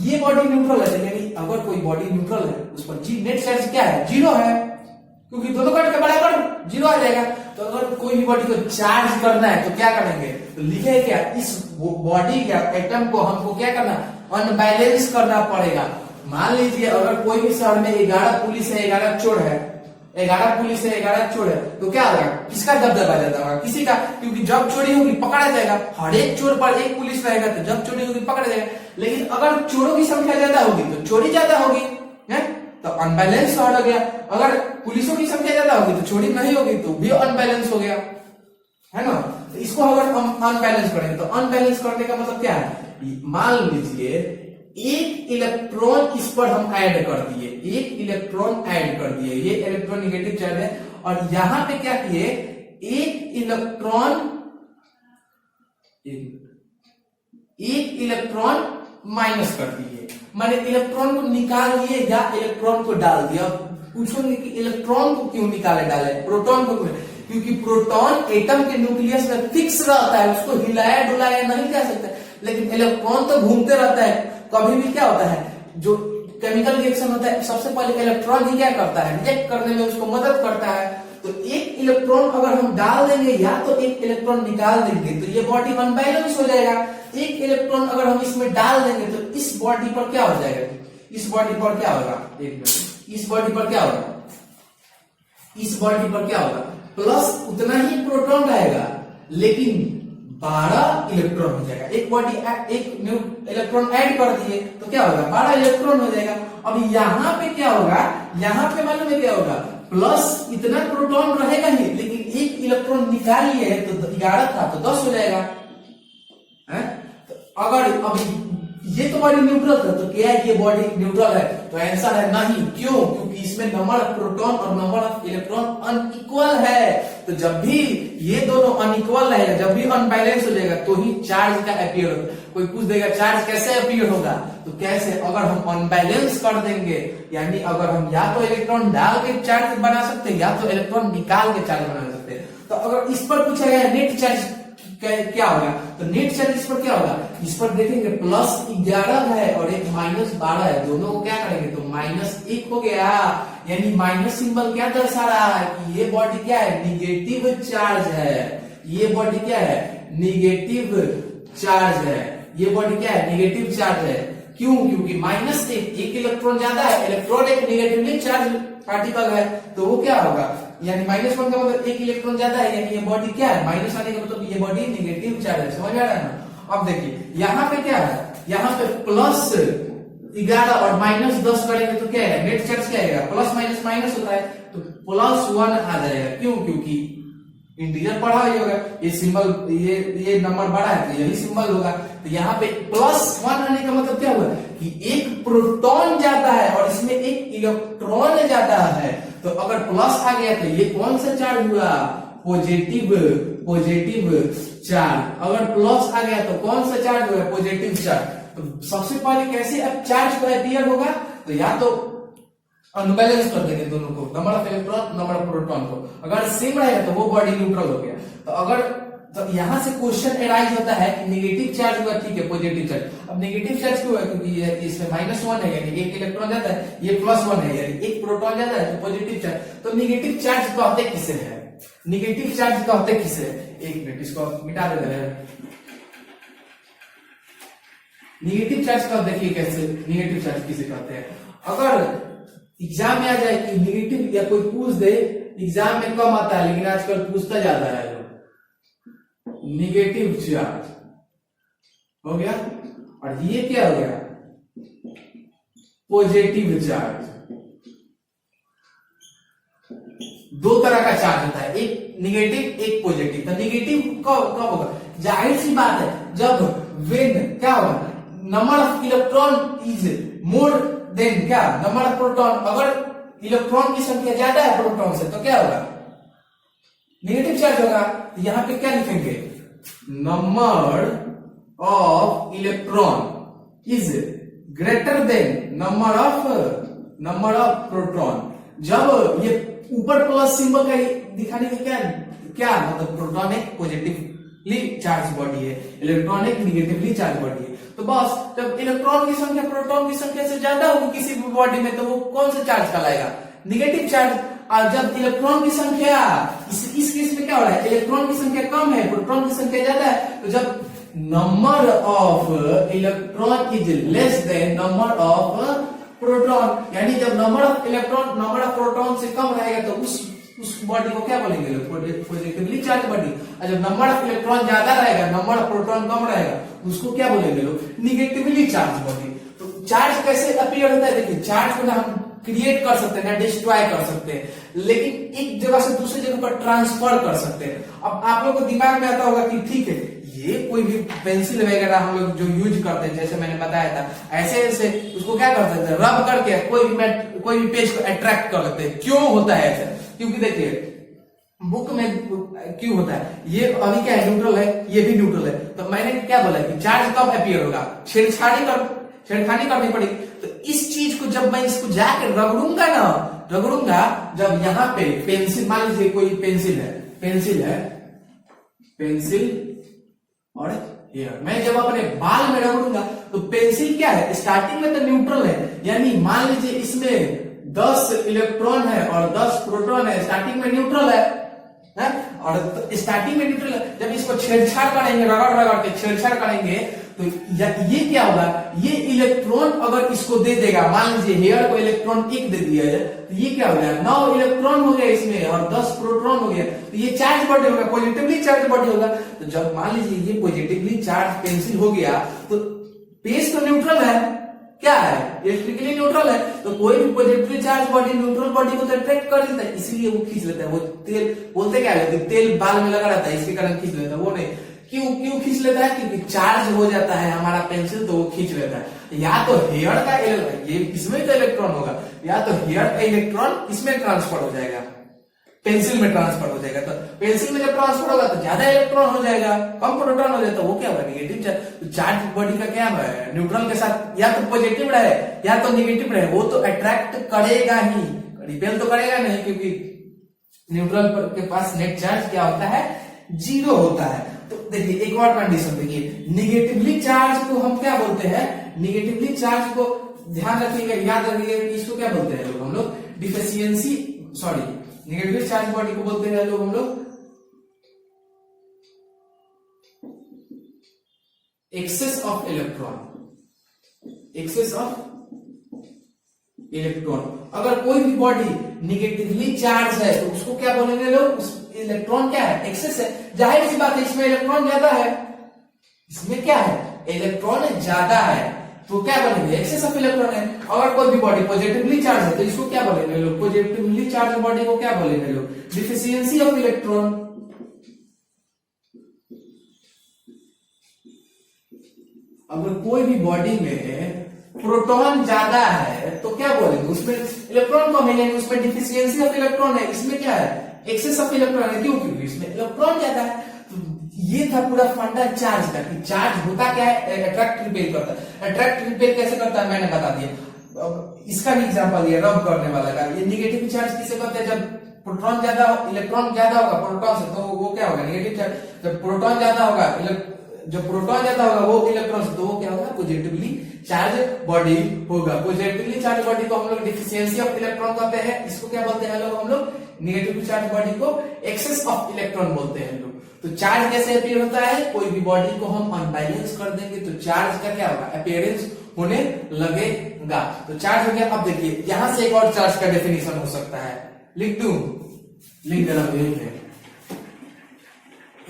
ये बॉडी न्यूट्रल है यानी अगर कोई बॉडी न्यूट्रल है उस पर नेट चार्ज क्या है 0 है, क्योंकि दोनों कट के बराबर 0 आ जाएगा। तो अगर कोई भी बॉडी को चार्ज करना है तो क्या करेंगे, तो लिखे क्या, इस बॉडी या एटम को हमको क्या करना, अनबैलेंस करना पड़ेगा। मान लीजिए अगर कोई भी शहर में 11 पुलिस है 11 चोर है, 11 पुलिस है 11 चोर है, तो क्या होगा, किसका दबदबा ज्यादा होगा, किसी का, क्योंकि जब चोरी होगी पकड़ा जाएगा, हर एक चोर पर एक पुलिस रहेगा, तो जब चोरी होगी पकड़ा जाएगा। लेकिन अगर चोरों की संख्या ज्यादा होगी तो चोरी ज्यादा होगी है, तो अनबैलेंस हो गया। अगर पुलिसों की संख्या ज्यादा होगी तो चोरी नहीं होगी, तो भी अनबैलेंस हो गया, है ना। तो इसको अगर हम अनबैलेंस करेंगे तो अनबैलेंस करने का मतलब क्या है, मान लीजिए एक इलेक्ट्रॉन इस पर हम ऐड कर दिए, एक इलेक्ट्रॉन ऐड कर दिए, ये इलेक्ट्रॉन निगेटिव चार्ज है, और यहां पे क्या किए, एक इलेक्ट्रॉन माइनस कर दिए, माने इलेक्ट्रॉन को निकाल दिए या इलेक्ट्रॉन को डाल दिया। पूछोगे कि इलेक्ट्रॉन को क्यों निकाले डाले, प्रोटॉन को क्यों, क्योंकि प्रोटॉन एटम के न्यूक्लियस में फिक्स रहता है, उसको हिलाया डुलाया नहीं जा सकता। लेकिन इलेक्ट्रॉन तो घूमते रहता है। कभी भी क्या होता है, जो केमिकल रिएक्शन होता है सबसे पहले इलेक्ट्रॉन ही क्या करता है, रिजेक्ट करने में उसको मदद करता है। तो एक इलेक्ट्रॉन अगर हम डाल देंगे या तो एक इलेक्ट्रॉन निकाल देंगे तो ये बॉडी अनबैलेंस हो जाएगा। एक इलेक्ट्रॉन अगर हम इसमें डाल देंगे तो इस बॉडी पर क्या हो जाएगा, इस बॉडी पर क्या होगा, एक मिनट, इस बॉडी पर क्या होगा, इस बॉडी पर क्या होगा, प्लस उतना ही प्रोटॉन रहेगा लेकिन 12 इलेक्ट्रॉन हो जाएगा। एक बॉडी एक इलेक्ट्रॉन ऐड कर दिए तो क्या होगा, 12 इलेक्ट्रॉन हो जाएगा। अब यहाँ पे क्या होगा, यहाँ पे मालूम है क्या होगा, प्लस इतना प्रोटॉन रहेगा ही लेकिन एक इलेक्ट्रॉन निकाल लिए तो 11 था तो 10 हो जाएगा है? तो अगर अभी ये तो बॉडी न्यूट्रल था तो क्या है, ये बॉडी न्यूट्रल है, तो आंसर है नहीं। क्यों, क्योंकि इसमें नंबर ऑफ प्रोटॉन और नंबर ऑफ इलेक्ट्रॉन अनइक्वल है। तो जब भी ये दोनों अनइक्वल रहेगा, जब भी अनबैलेंस हो जाएगा तो ही चार्ज का अपीयर होगा। कोई पूछ देगा चार्ज कैसे अपीयर होगा, तो कैसे, अगर हम अनबैलेंस कर देंगे, यानी अगर हम या तो इलेक्ट्रॉन डाल के चार्ज बना सकते हैं या तो इलेक्ट्रॉन निकाल के चार्ज बना सकते हैं। तो अगर इस पर पूछा गया नेट चार्ज क्या होगा, तो नेट चार्ज इस पर क्या होगा, इस पर देखेंगे +11 है और एक -12 है, दोनों को क्या करेंगे तो -1 हो गया। यानी माइनस सिंबल क्या दर्शा रहा है कि ये बॉडी क्या है, निगेटिव चार्ज है। ये बॉडी क्या है, निगेटिव चार्ज है। ये बॉडी क्या है, निगेटिव चार्ज है। क्यों, क्योंकि -1, एक इलेक्ट्रॉन ज्यादा है, इलेक्ट्रॉन एक निगेटिवली चार्ज पार्टिकल है, तो वो क्या होगा, यानी -1 का मतलब एक इलेक्ट्रॉन ज्यादा है, यानी ये बॉडी क्या है, माइनस आने का मतलब ये बॉडी निगेटिव चार्ज है। समझ आ रहा है ना। अब देखिए यहाँ पे क्या है, यहाँ पे +11 और -10 करेंगे तो क्या है, नेट चार्ज क्या आएगा, प्लस माइनस माइनस होता है तो +1 आ जाएगा। क्यों, क्योंकि इंटीजर पढ़ा ही होगा, ये सिंबल, ये नंबर बड़ा है तो यही सिंबल होगा। तो यहाँ पे +1 आने का मतलब क्या हुआ कि एक प्रोटॉन जाता है और इसमें एक इलेक्ट्रॉन जाता है। तो अगर प्लस आ गया तो ये कौन सा चार्ज हुआ, पॉजिटिव चार्ज। अगर प्लस आ गया तो कौन सा चार्ज हुआ, पॉजिटिव चार्ज। तो सबसे पहले कैसे अब चार्ज का अपीयर होगा, तो या तो अनबैलेंस कर देंगे दोनों को, number of electron number of proton को। अगर सेम रहेगा तो वो बॉडी न्यूट्रल हो गया। तो अगर तो यहां से क्वेश्चन एराइज होता है कि नेगेटिव चार्ज हुआ, ठीक है, पॉजिटिव चार्ज। अब नेगेटिव चार्ज क्यों है, क्योंकि इसमें -1 है, यानी एक इलेक्ट्रॉन जाता है, ये +1 है, यानी एक प्रोटॉन जाता है, तो पॉजिटिव चार्ज। तो नेगेटिव चार्ज कहते किसे है, नेगेटिव चार्ज कहते किसे है, एक मिनट इसको मिटा देते हैं। नेगेटिव चार्ज का देखिए कैसे, नेगेटिव चार्ज किसे कहते हैं। अगर एग्जाम में आ जाए कि नेगेटिव, या कोई पूछ दे, एग्जाम में कम आता है लेकिन आजकल पूछता ज्यादा है, नेगेटिव चार्ज हो गया, और ये क्या हो गया, पॉजिटिव चार्ज। दो तरह का चार्ज होता है, एक निगेटिव एक पॉजिटिव। तो निगेटिव कब होगा, जाहिर सी बात है जब वेन क्या होगा, number of electron is more than क्या, नंबर ऑफ प्रोटॉन। अगर इलेक्ट्रॉन की संख्या ज्यादा है प्रोटॉन से तो क्या होगा, नेगेटिव चार्ज होगा। तो यहां पे क्या लिखेंगे, number of electron is greater than number of proton. जब ये ऊपर प्लस सिंबल का दिखाने का क्या मतलब, प्रोटॉन एक पॉजिटिवली चार्ज बॉडी है, इलेक्ट्रॉन एक निगेटिवली चार्ज बॉडी है। तो बस जब इलेक्ट्रॉन की संख्या प्रोटॉन की संख्या से ज्यादा होगी किसी भी बॉडी में, तो वो कौन सा चार्ज कहलाएगा, निगेटिव चार्ज। और जब इलेक्ट्रॉन की संख्या इस केस में क्या हो रहा है, इलेक्ट्रॉन की संख्या कम है, प्रोटॉन की संख्या ज्यादा है, तो जब number of electron is less than number of proton, यानी जब number of electron number of proton से कम रहेगा तो उस बॉडी को क्या बोलेंगे, पॉजिटिवली चार्ज बॉडी। और जब नंबर ऑफ इलेक्ट्रॉन ज्यादा रहेगा, नंबर ऑफ प्रोटॉन कम रहेगा, उसको क्या बोलेंगे लोग, निगेटिवली चार्ज बॉडी। तो चार्ज कैसे अपीयर होता है, देखिए चार्ज को ना हम क्रिएट कर सकते हैं ना डिस्ट्रॉय कर सकते हैं, लेकिन एक जगह से दूसरी जगह पर ट्रांसफर कर सकते हैं। अब आप लोगों को दिमाग में आता होगा कि ठीक है, ये कोई भी पेंसिल वगैरह हम लोग जो यूज करते हैं, जैसे मैंने बताया था, ऐसे ऐसे उसको क्या करते थे, रब करके कोई भी पेज को अट्रैक्ट कर लेते हैं। क्यों होता है ऐसा, क्योंकि देखिए बुक में क्यों होता है, ये अभी क्या है, न्यूट्रल है, ये भी न्यूट्रल है। तो मैंने क्या बोला कि चार्ज कब अपीयर होगा, छेड़खानी करनी पड़ेगी। तो इस चीज को जब मैं इसको जाकर रगड़ूंगा जब यहाँ पे पेंसिल, मान लीजिए कोई पेंसिल है, पेंसिल है, पेंसिल और हेयर, मैं जब अपने बाल में रगड़ूंगा तो पेंसिल क्या है, स्टार्टिंग में तो न्यूट्रल है, यानी मान लीजिए इसमें 10 इलेक्ट्रॉन है और 10 प्रोटॉन है, स्टार्टिंग में न्यूट्रल है और स्टार्टिंग में न्यूट्रल है। जब इसको छेड़छाड़ करेंगे, रगड़ रगड़ के छेड़छाड़ करेंगे तो ये क्या होगा, ये इलेक्ट्रॉन अगर इसको दे देगा, मान लीजिए हेयर को इलेक्ट्रॉन 1 दे दिया है तो ये क्या हो गया, 9 इलेक्ट्रॉन हो गया इसमें और 10 प्रोटॉन हो गया, तो ये चार्ज बॉडी होगा, पॉजिटिवली चार्ज बॉडी होगा। तो जब मान लीजिए ये पॉजिटिवली चार्ज पेंसिल हो गया तो पेज तो न्यूट्रल है, क्या है, इलेक्ट्रिकली न्यूट्रल है, तो कोई भी positively charge body neutral body को तो अट्रैक्ट कर लेता है, इसलिए वो खींच लेता है। वो तेल बोलते क्या है, तेल बाल में लगा रहता है इसके कारण खींच लेता है, वो नहीं। क्यों खींच लेता है, क्योंकि चार्ज हो जाता है हमारा पेंसिल तो वो खींच लेता है। या तो हेयर का ये इसमें तो इलेक्ट्रॉन होगा, या तो हेयर का इलेक्ट्रॉन इसमें ट्रांसफर हो जाएगा, पेंसिल में ट्रांसफर हो जाएगा। तो पेंसिल में जब ट्रांसफर होगा तो ज्यादा इलेक्ट्रॉन हो जाएगा, कम प्रोटॉन हो जाएगा, तो वो क्या होगा, निगेटिव चार्ज। तो चार्ज बॉडी का क्या है, न्यूट्रल के साथ या तो पॉजिटिव रहे या तो निगेटिव रहे, वो तो अट्रैक्ट करेगा ही, रिपेल तो करेगा नहीं, क्योंकि न्यूट्रल के पास नेट चार्ज क्या होता है, 0 होता है। तो देखिए एक और कंडीशन देखिए, निगेटिवली चार्ज को हम क्या बोलते हैं, निगेटिवली चार्ज को ध्यान रखिएगा, याद रखिएगा, इसको क्या बोलते हैं लोग, हम लोग deficiency, sorry, negatively charge body को बोलते हैं लोग हम लोग excess of electron, excess of electron. अगर कोई भी बॉडी निगेटिवली चार्ज है तो उसको क्या बोलेंगे लोग, उस इलेक्ट्रॉन क्या है, एक्सेस है। जाहिर सी बात है इसमें इलेक्ट्रॉन ज्यादा है, इसमें क्या है, इलेक्ट्रॉन ज्यादा है, तो क्या बोलेंगे, एक्सेस ऑफ इलेक्ट्रॉन है। अगर कोई भी बॉडी पॉजिटिवली चार्ज है तो इसको क्या बोलेंगे लोग, पॉजिटिवली चार्ज बॉडी को क्या बोलेंगे लोग, डिफिशियंसी ऑफ इलेक्ट्रॉन। अगर कोई भी बॉडी में प्रोटॉन ज्यादा है तो क्या बोलेंगे, उसमें इलेक्ट्रॉन कम है, यानी उसमें डिफिशियंसी ऑफ इलेक्ट्रॉन है। इसमें क्या है, एक्सेस ऑफ इलेक्ट्रॉन है, क्यों, क्योंकि इसमें इलेक्ट्रॉन ज्यादा है। तो ये था पूरा फंडा चार्ज का, कि चार्ज होता क्या है, अट्रैक्ट रिपेल करता है। अट्रैक्ट रिपेल कैसे करता है मैंने बता दिया। इसका भी एग्जांपल दिया रब करने वाला का। ये निगेटिव चार्ज किसे कहते हैं, जब प्रोटॉन ज्यादा, इलेक्ट्रॉन ज्यादा होगा प्रोटॉन से, तो वो क्या होगा, निगेटिव चार्ज। जब प्रोटॉन ज्यादा होगा, जब प्रोटॉन ज्यादा होगा वो इलेक्ट्रॉन से, तो वो क्या होगा, पॉजिटिवली चार्ज बॉडी होगा। पॉजिटिवली चार्ज बॉडी को हम लोग डिफिशियंसी ऑफ इलेक्ट्रॉन कहते हैं। इसको क्या बोलते हैं लोग, हम लोग निगेटिवली चार्ज बॉडी को एक्सेस ऑफ इलेक्ट्रॉन बोलते हैं लोग। तो चार्ज कैसे अपीयर होता है, कोई भी बॉडी को हम अनबैलेंस कर देंगे तो चार्ज का क्या होगा, अपीयरेंस होने लगेगा। तो चार्ज हो गया। अब देखिए यहां से एक और चार्ज का डेफिनेशन हो सकता है, लिख दूं, लिख देना है।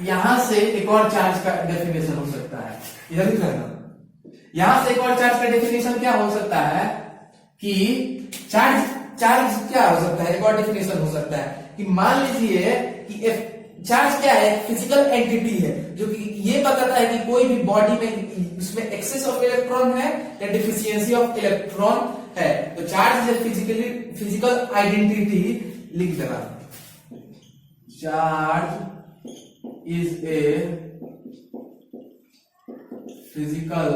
यहां से एक और चार्ज का डेफिनेशन हो सकता है, इधर लिख लेना। यहां से एक और चार्ज का डेफिनेशन क्या हो सकता है कि चार्ज क्या हो सकता है, एक और डेफिनेशन हो सकता है कि मान लीजिए कि चार्ज क्या है, फिजिकल एंटिटी है, जो कि ये बताता है कि कोई भी बॉडी में उसमें एक्सेस ऑफ इलेक्ट्रॉन है या डिफिशियंसी ऑफ इलेक्ट्रॉन है। तो चार्ज इज फिजिकल आइडेंटिटी, लिख देना, charge is a physical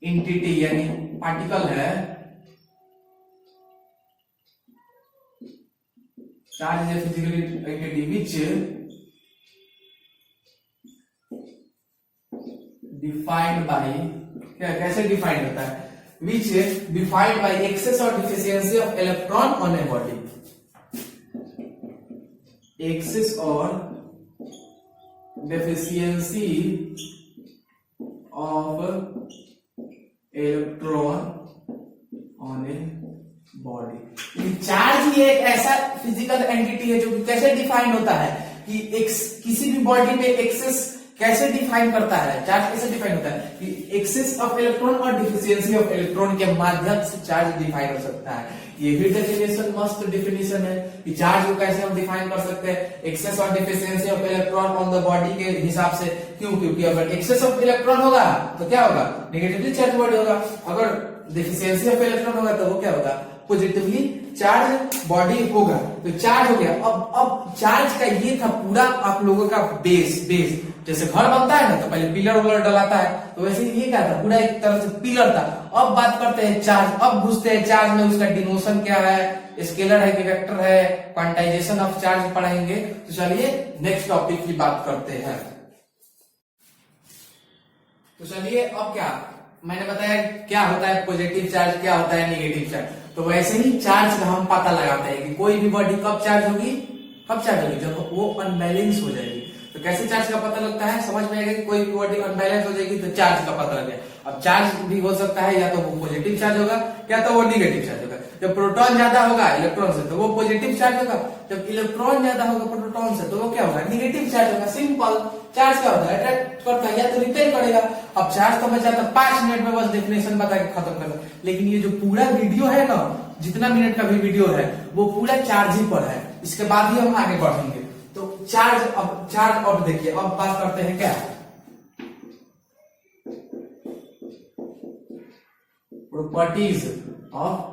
entity, यानी पार्टिकल है। Charge is a physical entity which defined by, कैसे डिफाइंड होता है, which defined by excess or deficiency of electron on a body, excess or deficiency of electron on a body। Charge ही एक ऐसा physical entity है जो कि कैसे डिफाइन होता है कि किसी भी बॉडी में एक्सेस कैसे डिफाइन करता है, चार्ज कैसे डिफाइन होता है कि एक्सेस ऑफ इलेक्ट्रॉन और डिफिशियंसी ऑफ इलेक्ट्रॉन के माध्यम से चार्ज डिफाइन हो सकता है। ये भी डेफिनेशन मस्त डेफिनेशन है कि चार्ज को कैसे हम डिफाइन कर सकते हैं, एक्सेस और deficiency of electron on the body के हिसाब से। क्यों, क्योंकि अगर एक्सेस ऑफ इलेक्ट्रॉन होगा तो क्या होगा, निगेटिवली चार्ज बॉडी होगा। अगर डिफिशियंसी ऑफ इलेक्ट्रॉन होगा तो वो क्या होगा, पॉजिटिवली चार्ज बॉडी होगा। तो चार्ज हो गया। अब चार्ज का ये था पूरा आप लोगों का बेस। जैसे घर बनता है ना तो पहले पिलर वगैरह डलाता है, तो वैसे ये क्या था, पूरा एक तरह से पिलर था। अब बात करते हैं चार्ज। अब घुसते हैं चार्ज में, उसका डिनोशन क्या है, स्केलर है कि वेक्टर है, क्वांटाइजेशन ऑफ चार्ज पढ़ेंगे। तो चलिए नेक्स्ट टॉपिक की बात करते हैं। तो चलिए अब क्या मैंने बताया क्या होता है पॉजिटिव चार्ज, क्या होता है नेगेटिव चार्ज। तो वैसे ही चार्ज का हम पता लगाते हैं कि कोई भी बॉडी कब चार्ज होगी, जब वो अनबैलेंस हो जाएगी। तो कैसे चार्ज का पता लगता है, समझ में आएगा कि कोई भी बॉडी अनबैलेंस हो जाएगी तो चार्ज का पता लग जाए। अब चार्ज भी हो सकता है या तो वो पॉजिटिव चार्ज होगा या तो वो निगेटिव चार्ज होगा। जब प्रोटॉन ज्यादा होगा इलेक्ट्रॉन से तो वो पॉजिटिव चार्ज होगा, जब इलेक्ट्रॉन ज्यादा होगा प्रोटॉन से तो वो क्या होगा, निगेटिव चार्ज होगा। सिंपल। चार्ज क्या होता है, अट्रैक्ट करता है या तो रिपेल करेगा। अब चार्ज तो मैं चाहता 5 मिनट में बस डेफिनेशन बता के खत्म कर दो, लेकिन ये जो पूरा वीडियो है ना, जितना मिनट का भी वीडियो है वो पूरा चार्ज ही पर है। इसके बाद ही हम आगे बढ़ेंगे। तो चार्ज अब देखिए, अब बात करते हैं क्या प्रॉपर्टीज ऑफ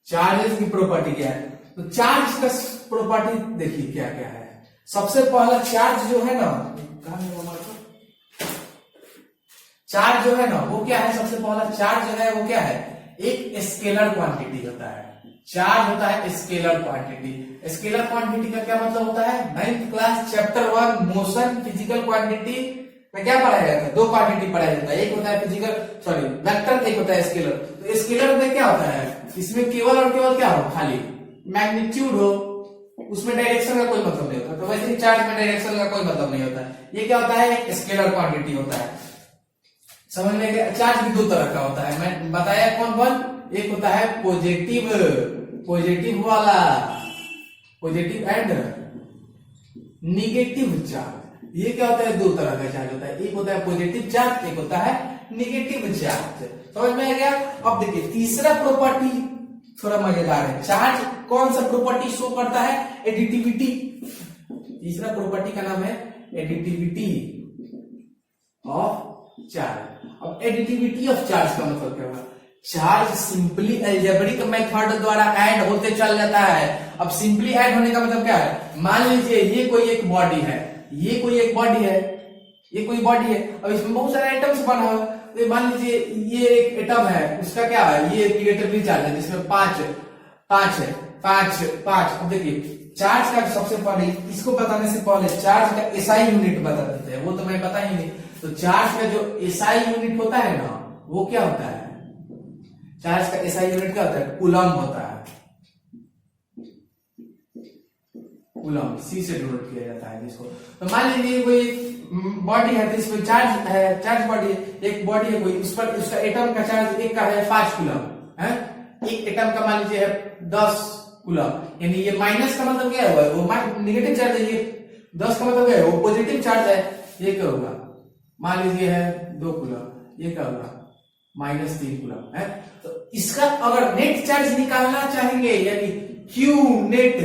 चार्जेस की प्रॉपर्टी क्या है। तो चार्ज का प्रॉपर्टी देखिए क्या क्या है। सबसे पहला चार्ज जो है ना, चार्ज जो है ना वो क्या है, सबसे पहला चार्ज जो है वो क्या है, एक स्केलर क्वांटिटी होता है। चार्ज होता है स्केलर क्वांटिटी। स्केलर क्वांटिटी का क्या मतलब होता है, 9th class chapter 1 motion physical quantity में क्या पढ़ाया जाता है, 2 क्वांटिटी पढ़ाया जाता है। एक होता है वेक्टर, एक होता है स्केलर। तो स्केलर में क्या होता है, इसमें केवल और केवल क्या हो, खाली मैग्नीट्यूड हो, उसमें डायरेक्शन का कोई मतलब नहीं होता। तो वैसे ही चार्ज में डायरेक्शन का कोई मतलब नहीं होता। ये क्या होता है, एक स्केलर क्वांटिटी होता है। समझ में गया। चार्ज भी 2 तरह का होता है, मैं बताया कौन कौन। एक होता है पॉजिटिव वाला, पॉजिटिव एंड निगेटिव चार्ज। ये क्या होता है, 2 तरह का चार्ज होता है। एक होता है पॉजिटिव चार्ज, एक होता है निगेटिव चार्ज। समझ में आ गया। अब देखिए तीसरा प्रॉपर्टी थोड़ा मजेदार है। चार्ज कौन सा प्रॉपर्टी शो करता है, एडिटिविटी। तीसरा प्रॉपर्टी का नाम है एडिटिविटी ऑफ चार्ज। अब एडिटिविटी ऑफ चार्ज का मतलब क्या होगा, चार्ज सिंपली अलजेब्रिक मेथड द्वारा ऐड होते चल जाता है। अब सिंपली ऐड होने का मतलब क्या है, मान लीजिए ये कोई एक बॉडी है, ये कोई बॉडी है। अब इसमें बहुत सारे एटम्स बना हुआ है। तो मान लीजिए ये एक एटम है, उसका क्या है, ये निगेटिवली चार्ज है जिसमें 5 है। अब देखिए चार्ज का सबसे पहले, इसको बताने से पहले चार्ज का एसआई यूनिट बता देते हैं, वो तो मैं पता ही नहीं। तो चार्ज का जो एसआई यूनिट होता है ना, वो क्या होता है, चार्ज का एसआई यूनिट क्या होता है, कूलम होता है। कूलम सी से डिनोट किया जाता है जिसको। तो मान लीजिए कोई बॉडी है, तो इसमें चार्ज है, चार्ज बॉडी है, एक बॉडी है कोई, उस पर उसका एटम का चार्ज एक का है 5 कूलम है। एक एटम का मान लीजिए है 10 कूलम, यानी ये माइनस का मतलब क्या होगा, वो निगेटिव चार्ज है। ये 10 का मतलब क्या है, वो पॉजिटिव चार्ज है। ये क्या होगा, मान लीजिए है 2 कूलम, ये क्या होगा -3 कूलम है। तो इसका अगर नेट चार्ज निकालना चाहेंगे, यानी क्यू नेट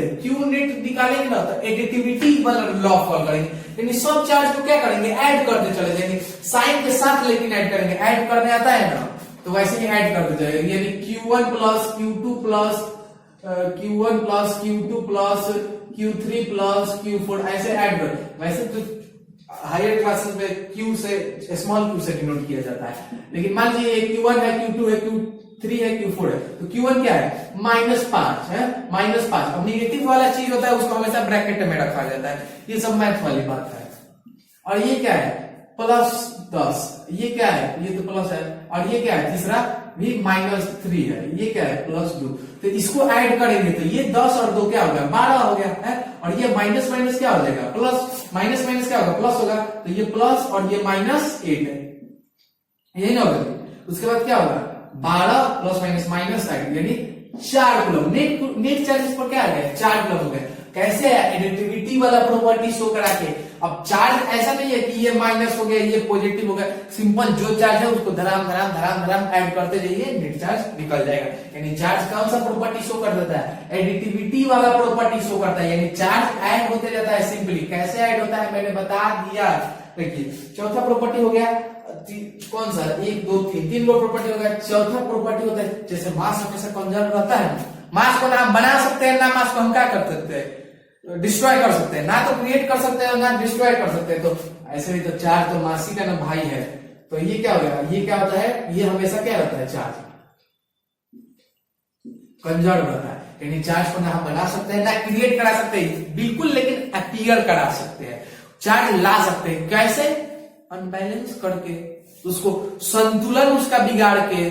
निकालेंगे ना, तो एडिटिविटी वाला लॉ फॉलो करेंगे, यानी सब चार्ज को क्या करेंगे, ऐड करते चले जाएंगे साइन के साथ, लेकिन ऐड करेंगे। ऐड करने आता है ना, तो वैसे ही ऐड करते जाएंगे, यानी Q1 plus Q2 plus Q2 plus Q3 plus Q4 ऐसे ऐड कर। वैसे तो हायर क्लासेस में Q से स्मॉल Q से डिनोट किया जाता है, लेकिन मान लीजिए Q1 है, Q2 है, Q3 है, Q4 है। तो Q1 क्या है, -5 है, -5। अब निगेटिव वाला चीज होता है उसको हमेशा ब्रैकेट में रखा जाता है। ये सब मैथ वाली बात है। और ये क्या है, +10, ये क्या है, ये तो प्लस है। और ये क्या है, तीसरा भी -3 है, ये क्या है, +2। तो इसको ऐड करेंगे तो ये 10 और 2 क्या हो गया, 12 हो गया है। और ये माइनस माइनस क्या हो जाएगा, प्लस, माइनस माइनस क्या होगा, प्लस होगा। तो ये प्लस और ये -8 है, यही ना होगा। उसके बाद क्या होगा, 12 + -8 यानी 4 कूलम। नेट चार्जेस पर क्या आ गया, 4 कूलम हो गए। कैसे है, एडिटिविटी वाला प्रॉपर्टी शो करा के। अब चार्ज ऐसा नहीं है कि ये माइनस हो गया, ये पॉजिटिव हो गया। सिंपल जो चार्ज है उसको धराम ऐड करते जाइए, नेट चार्ज निकल जाएगा। यानी चार्ज कौन सा प्रॉपर्टी शो कर देता है, एडिटिविटी वाला प्रॉपर्टी शो करता है, यानी चार्ज ऐड होते जाता है। सिंपली कैसे ऐड होता है मैंने बता दिया। देखिए चौथा प्रॉपर्टी हो गया कौन सा 1 2 3 तीन गो प्रॉपर्टी होगा। चौथा प्रॉपर्टी होता है जैसे मास हमेशा कंजर्व रहता है, मास को ना हम बना सकते हैं ना मास को हम क्या कर सकते हैं, डिस्ट्रॉय कर सकते हैं, ना तो क्रिएट कर सकते हैं ना डिस्ट्रॉय कर सकते हैं। तो ऐसे ही तो चार्ज तो मासी का ना भाई है, तो ये क्या हो गया, ये क्या होता है, ये हमेशा क्या रहता है, चार्ज कंजर्व रहता है। यानी चार्ज को ना हम बना सकते हैं ना क्रिएट करा सकते हैं बिल्कुल, लेकिन अपीयर करा सकते हैं, चार्ज ला सकते हैं। कैसे, अनबैलेंस करके, उसको संतुलन उसका बिगाड़ के,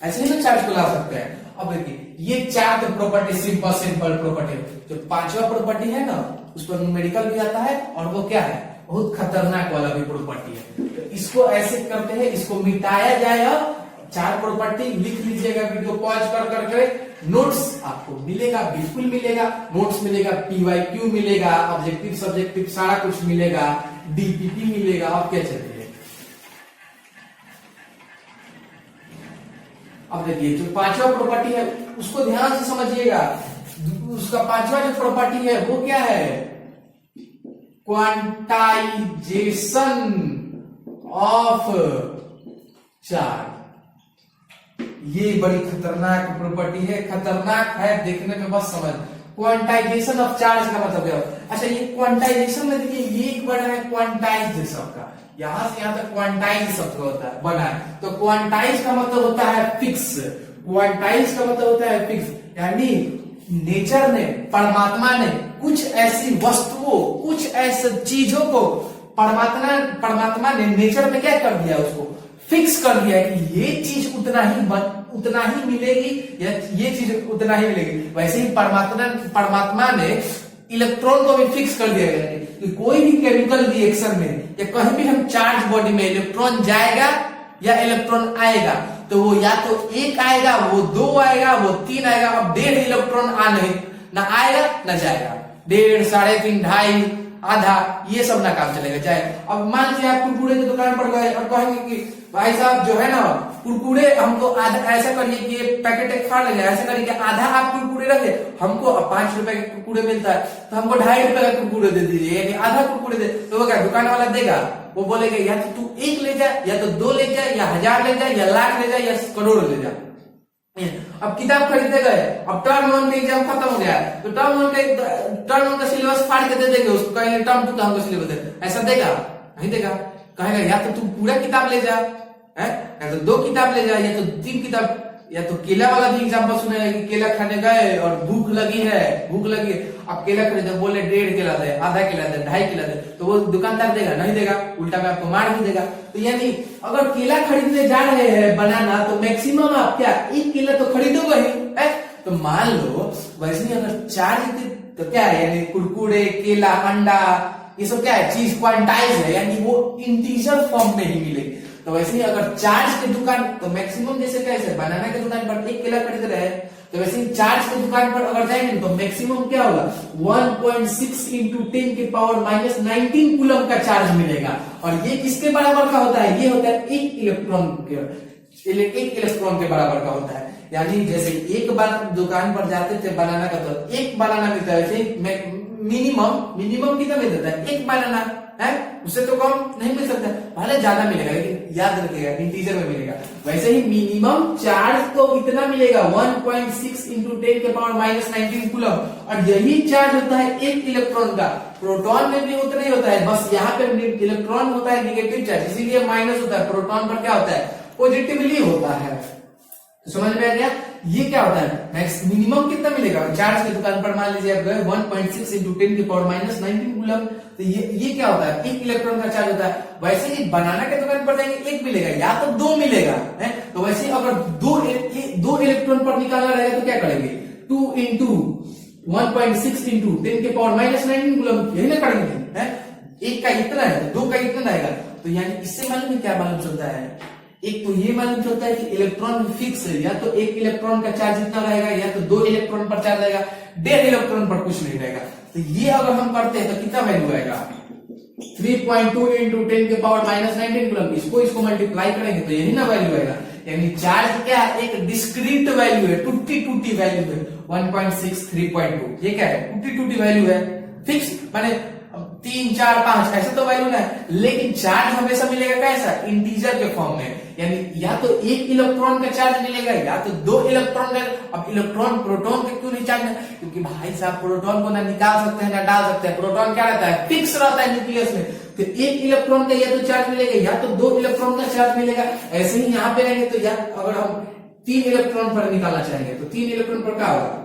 ऐसे ही ना चार्ज को ला सकते हैं। अब देखिए ये चार प्रॉपर्टी सिंपल प्रॉपर्टी, जो पांचवा प्रॉपर्टी है ना उस पर न्यूमेरिकल भी आता है, और वो क्या है, बहुत खतरनाक वाला भी प्रॉपर्टी है। तो इसको ऐसे करते हैं, इसको मिटाया जाएगा। चार प्रॉपर्टी लिख लीजिएगा, वीडियो पॉज कर करके, नोट्स आपको मिलेगा, बिल्कुल मिलेगा, नोट्स मिलेगा, PYQ मिलेगा, ऑब्जेक्टिव सब्जेक्टिव सारा कुछ मिलेगा, DPP मिलेगा। अब क्या चलिए, अब देखिए जो पांचवा प्रॉपर्टी है उसको ध्यान से समझिएगा। उसका पांचवा जो प्रॉपर्टी है वो क्या है, क्वांटाइजेशन ऑफ चार्ज। ये बड़ी खतरनाक प्रॉपर्टी है, खतरनाक है देखने में बस समझ। क्वांटाइजेशन ऑफ चार्ज का मतलब क्या है, अच्छा ये क्वांटाइजेशन में देखिए ये एक वर्ड है क्वांटाइज शब्द का, यहां से यहां तक क्वांटाइज शब्द होता है बना है। तो क्वांटाइज का मतलब होता है फिक्स, क्वांटाइज का मतलब होता है फिक्स, यानी नेचर ने, परमात्मा ने कुछ ऐसी वस्तुओं, कुछ ऐसे चीजों को परमात्मा ने नेचर में क्या कर दिया, उसको फिक्स कर दिया कि ये चीज उतना ही मिलेगी या ये चीज उतना ही मिलेगी। वैसे ही परमात्मा ने इलेक्ट्रॉन को भी फिक्स कर दिया गया कि कोई भी केमिकल रिएक्शन में या कहीं भी हम चार्ज बॉडी में इलेक्ट्रॉन जाएगा या इलेक्ट्रॉन आएगा, तो वो या तो 1 आएगा, वो 2 आएगा, वो 3 आएगा। अब 1.5 इलेक्ट्रॉन ना आएगा ना जाएगा, 1.5 3.5 2.5 आधा, ये सब ना काम चलेगा चाहे। अब मान लीजिए आप कुरकुरे की दुकान पर गए और कहेंगे कि भाई साहब जो है ना कुरकुरे हमको आधा, ऐसा करिए कि ये पैकेट एक फाड़ लगे, ऐसा करिए कि आधा आप कुरकुरे रखे, हमको 5 रुपए का कुरकुरे मिलता है तो हमको 2.5 रुपए का कुरकुरे दे दीजिए, यानी आधा कुरकुरे दे। तो वो क्या दुकान वाला देगा, वो बोलेगा या तो तू 1 ले जा, या तो 2 ले जा, या 1000 ले जा, या लाख ले जा, या करोड़ ले जा। अब किताब खरीदते गए, अब टर्म 1 का एग्जाम खत्म हो गया, तो टर्म 1 का सिलेबस फाड़ के दे देंगे उसको, कहेंगे टर्म 2 का हमको सिलेबस दे, ऐसा देगा नहीं देगा, कहेगा या तो तू पूरा किताब ले जा, या तो 2 किताब ले जा, या तो 3 किताब। या तो केला वाला भी एग्जाम्पल सुनेगा कि केला खाने गए और भूख लगी है, अब केला खरीदे, बोले 1.5 केला दे, आधा केला दे, 2.5 केला दे, तो वो दुकानदार देगा नहीं देगा, उल्टा में आपको मार भी देगा। तो यानी अगर केला खरीदने जा रहे हैं बनाना, तो मैक्सिमम आप क्या 1 केला तो खरीदोगे ही है। तो मान लो वैसे ही अगर चार्ज तो क्या है, यानी कुरकुरे, केला, अंडा, ये सब क्या है, चीज क्वांटाइज है, यानी वो इंटीजर फॉर्म में ही मिलेगी। तो वैसे ही अगर चार्ज की दुकान, तो मैक्सिमम जैसे कैसे बनाना की दुकान पर 1 केला खरीद रहे हैं, तो वैसे ही चार्ज की दुकान पर अगर जाएंगे तो मैक्सिमम क्या होगा, 1.6 × 10⁻⁹ कूलम का चार्ज मिलेगा। और ये किसके बराबर का होता है, ये होता है 1 इलेक्ट्रॉन के बराबर का होता है। यानी जैसे एक बार दुकान पर जाते थे बनाना का, तो 1 बनाना मिलता है, मिनिमम कितना मिल जाता है, 1 बनाना है, उससे तो कम नहीं मिल सकता, भले ज्यादा मिलेगा लेकिन याद रखिएगा इंटीजर में मिलेगा। वैसे ही मिनिमम चार्ज तो इतना मिलेगा 1.6 × 10⁻⁹ कूलम, और यही चार्ज होता है 1 इलेक्ट्रॉन का। प्रोटॉन में भी उतना ही होता है, बस यहाँ पे इलेक्ट्रॉन होता है निगेटिव चार्ज, इसीलिए माइनस होता है। प्रोटॉन पर क्या होता है, पॉजिटिवली होता है। समझ में आ गया, ये क्या होता है, मैक्स मिनिमम कितना मिलेगा चार्ज की दुकान पर, मान लीजिए आप गए 1.6 × 10⁻⁹ कूलम, तो ये क्या होता है, 1 इलेक्ट्रॉन का चार्ज होता है। वैसे ही बनाना के दुकान पर जाएंगे 1 मिलेगा या तो 2 मिलेगा है। तो वैसे अगर 2 इलेक्ट्रॉन पर निकालना रहेगा तो क्या करेंगे, 2 × 1.6 × 10⁻⁹ कूलम, यही ना करेंगे है। 1 का इतना है तो 2 का इतना आएगा। तो यानी इससे मालूम क्या मालूम चलता है, एक तो ये मालूम चलता है कि इलेक्ट्रॉन फिक्स है, या तो 1 इलेक्ट्रॉन का चार्ज इतना रहेगा, या तो 2 इलेक्ट्रॉन पर चार्ज रहेगा, 1.5 इलेक्ट्रॉन पर कुछ नहीं रहेगा। तो ये अगर हम करते हैं तो कितना वैल्यू आएगा, 3.2 × 10⁻⁹ कूलम। इसको मल्टीप्लाई करेंगे तो यही ना वैल्यू आएगा। यानी चार्ज क्या एक डिस्क्रीट वैल्यू है, टूटी वैल्यू है, 1.6 3.2, ये क्या है, टूटी वैल्यू है। फिक्स माने 3 4 5 ऐसा तो वैल्यू है, लेकिन चार्ज हमेशा मिलेगा कैसा, इंटीजर के फॉर्म में, यानी या तो एक इलेक्ट्रॉन का चार्ज मिलेगा या तो 2 इलेक्ट्रॉन का। अब इलेक्ट्रॉन प्रोटॉन का क्यों नहीं चार्ज, क्योंकि भाई साहब प्रोटॉन को ना निकाल सकते हैं ना डाल सकते हैं, प्रोटॉन क्या रहता है, फिक्स रहता है न्यूक्लियस में। तो एक इलेक्ट्रॉन का या तो चार्ज मिलेगा या तो 2 इलेक्ट्रॉन का चार्ज मिलेगा। ऐसे ही यहाँ पे रहेंगे तो यार अगर हम 3 इलेक्ट्रॉन पर निकालना चाहेंगे तो 3 इलेक्ट्रॉन पर क्या होगा,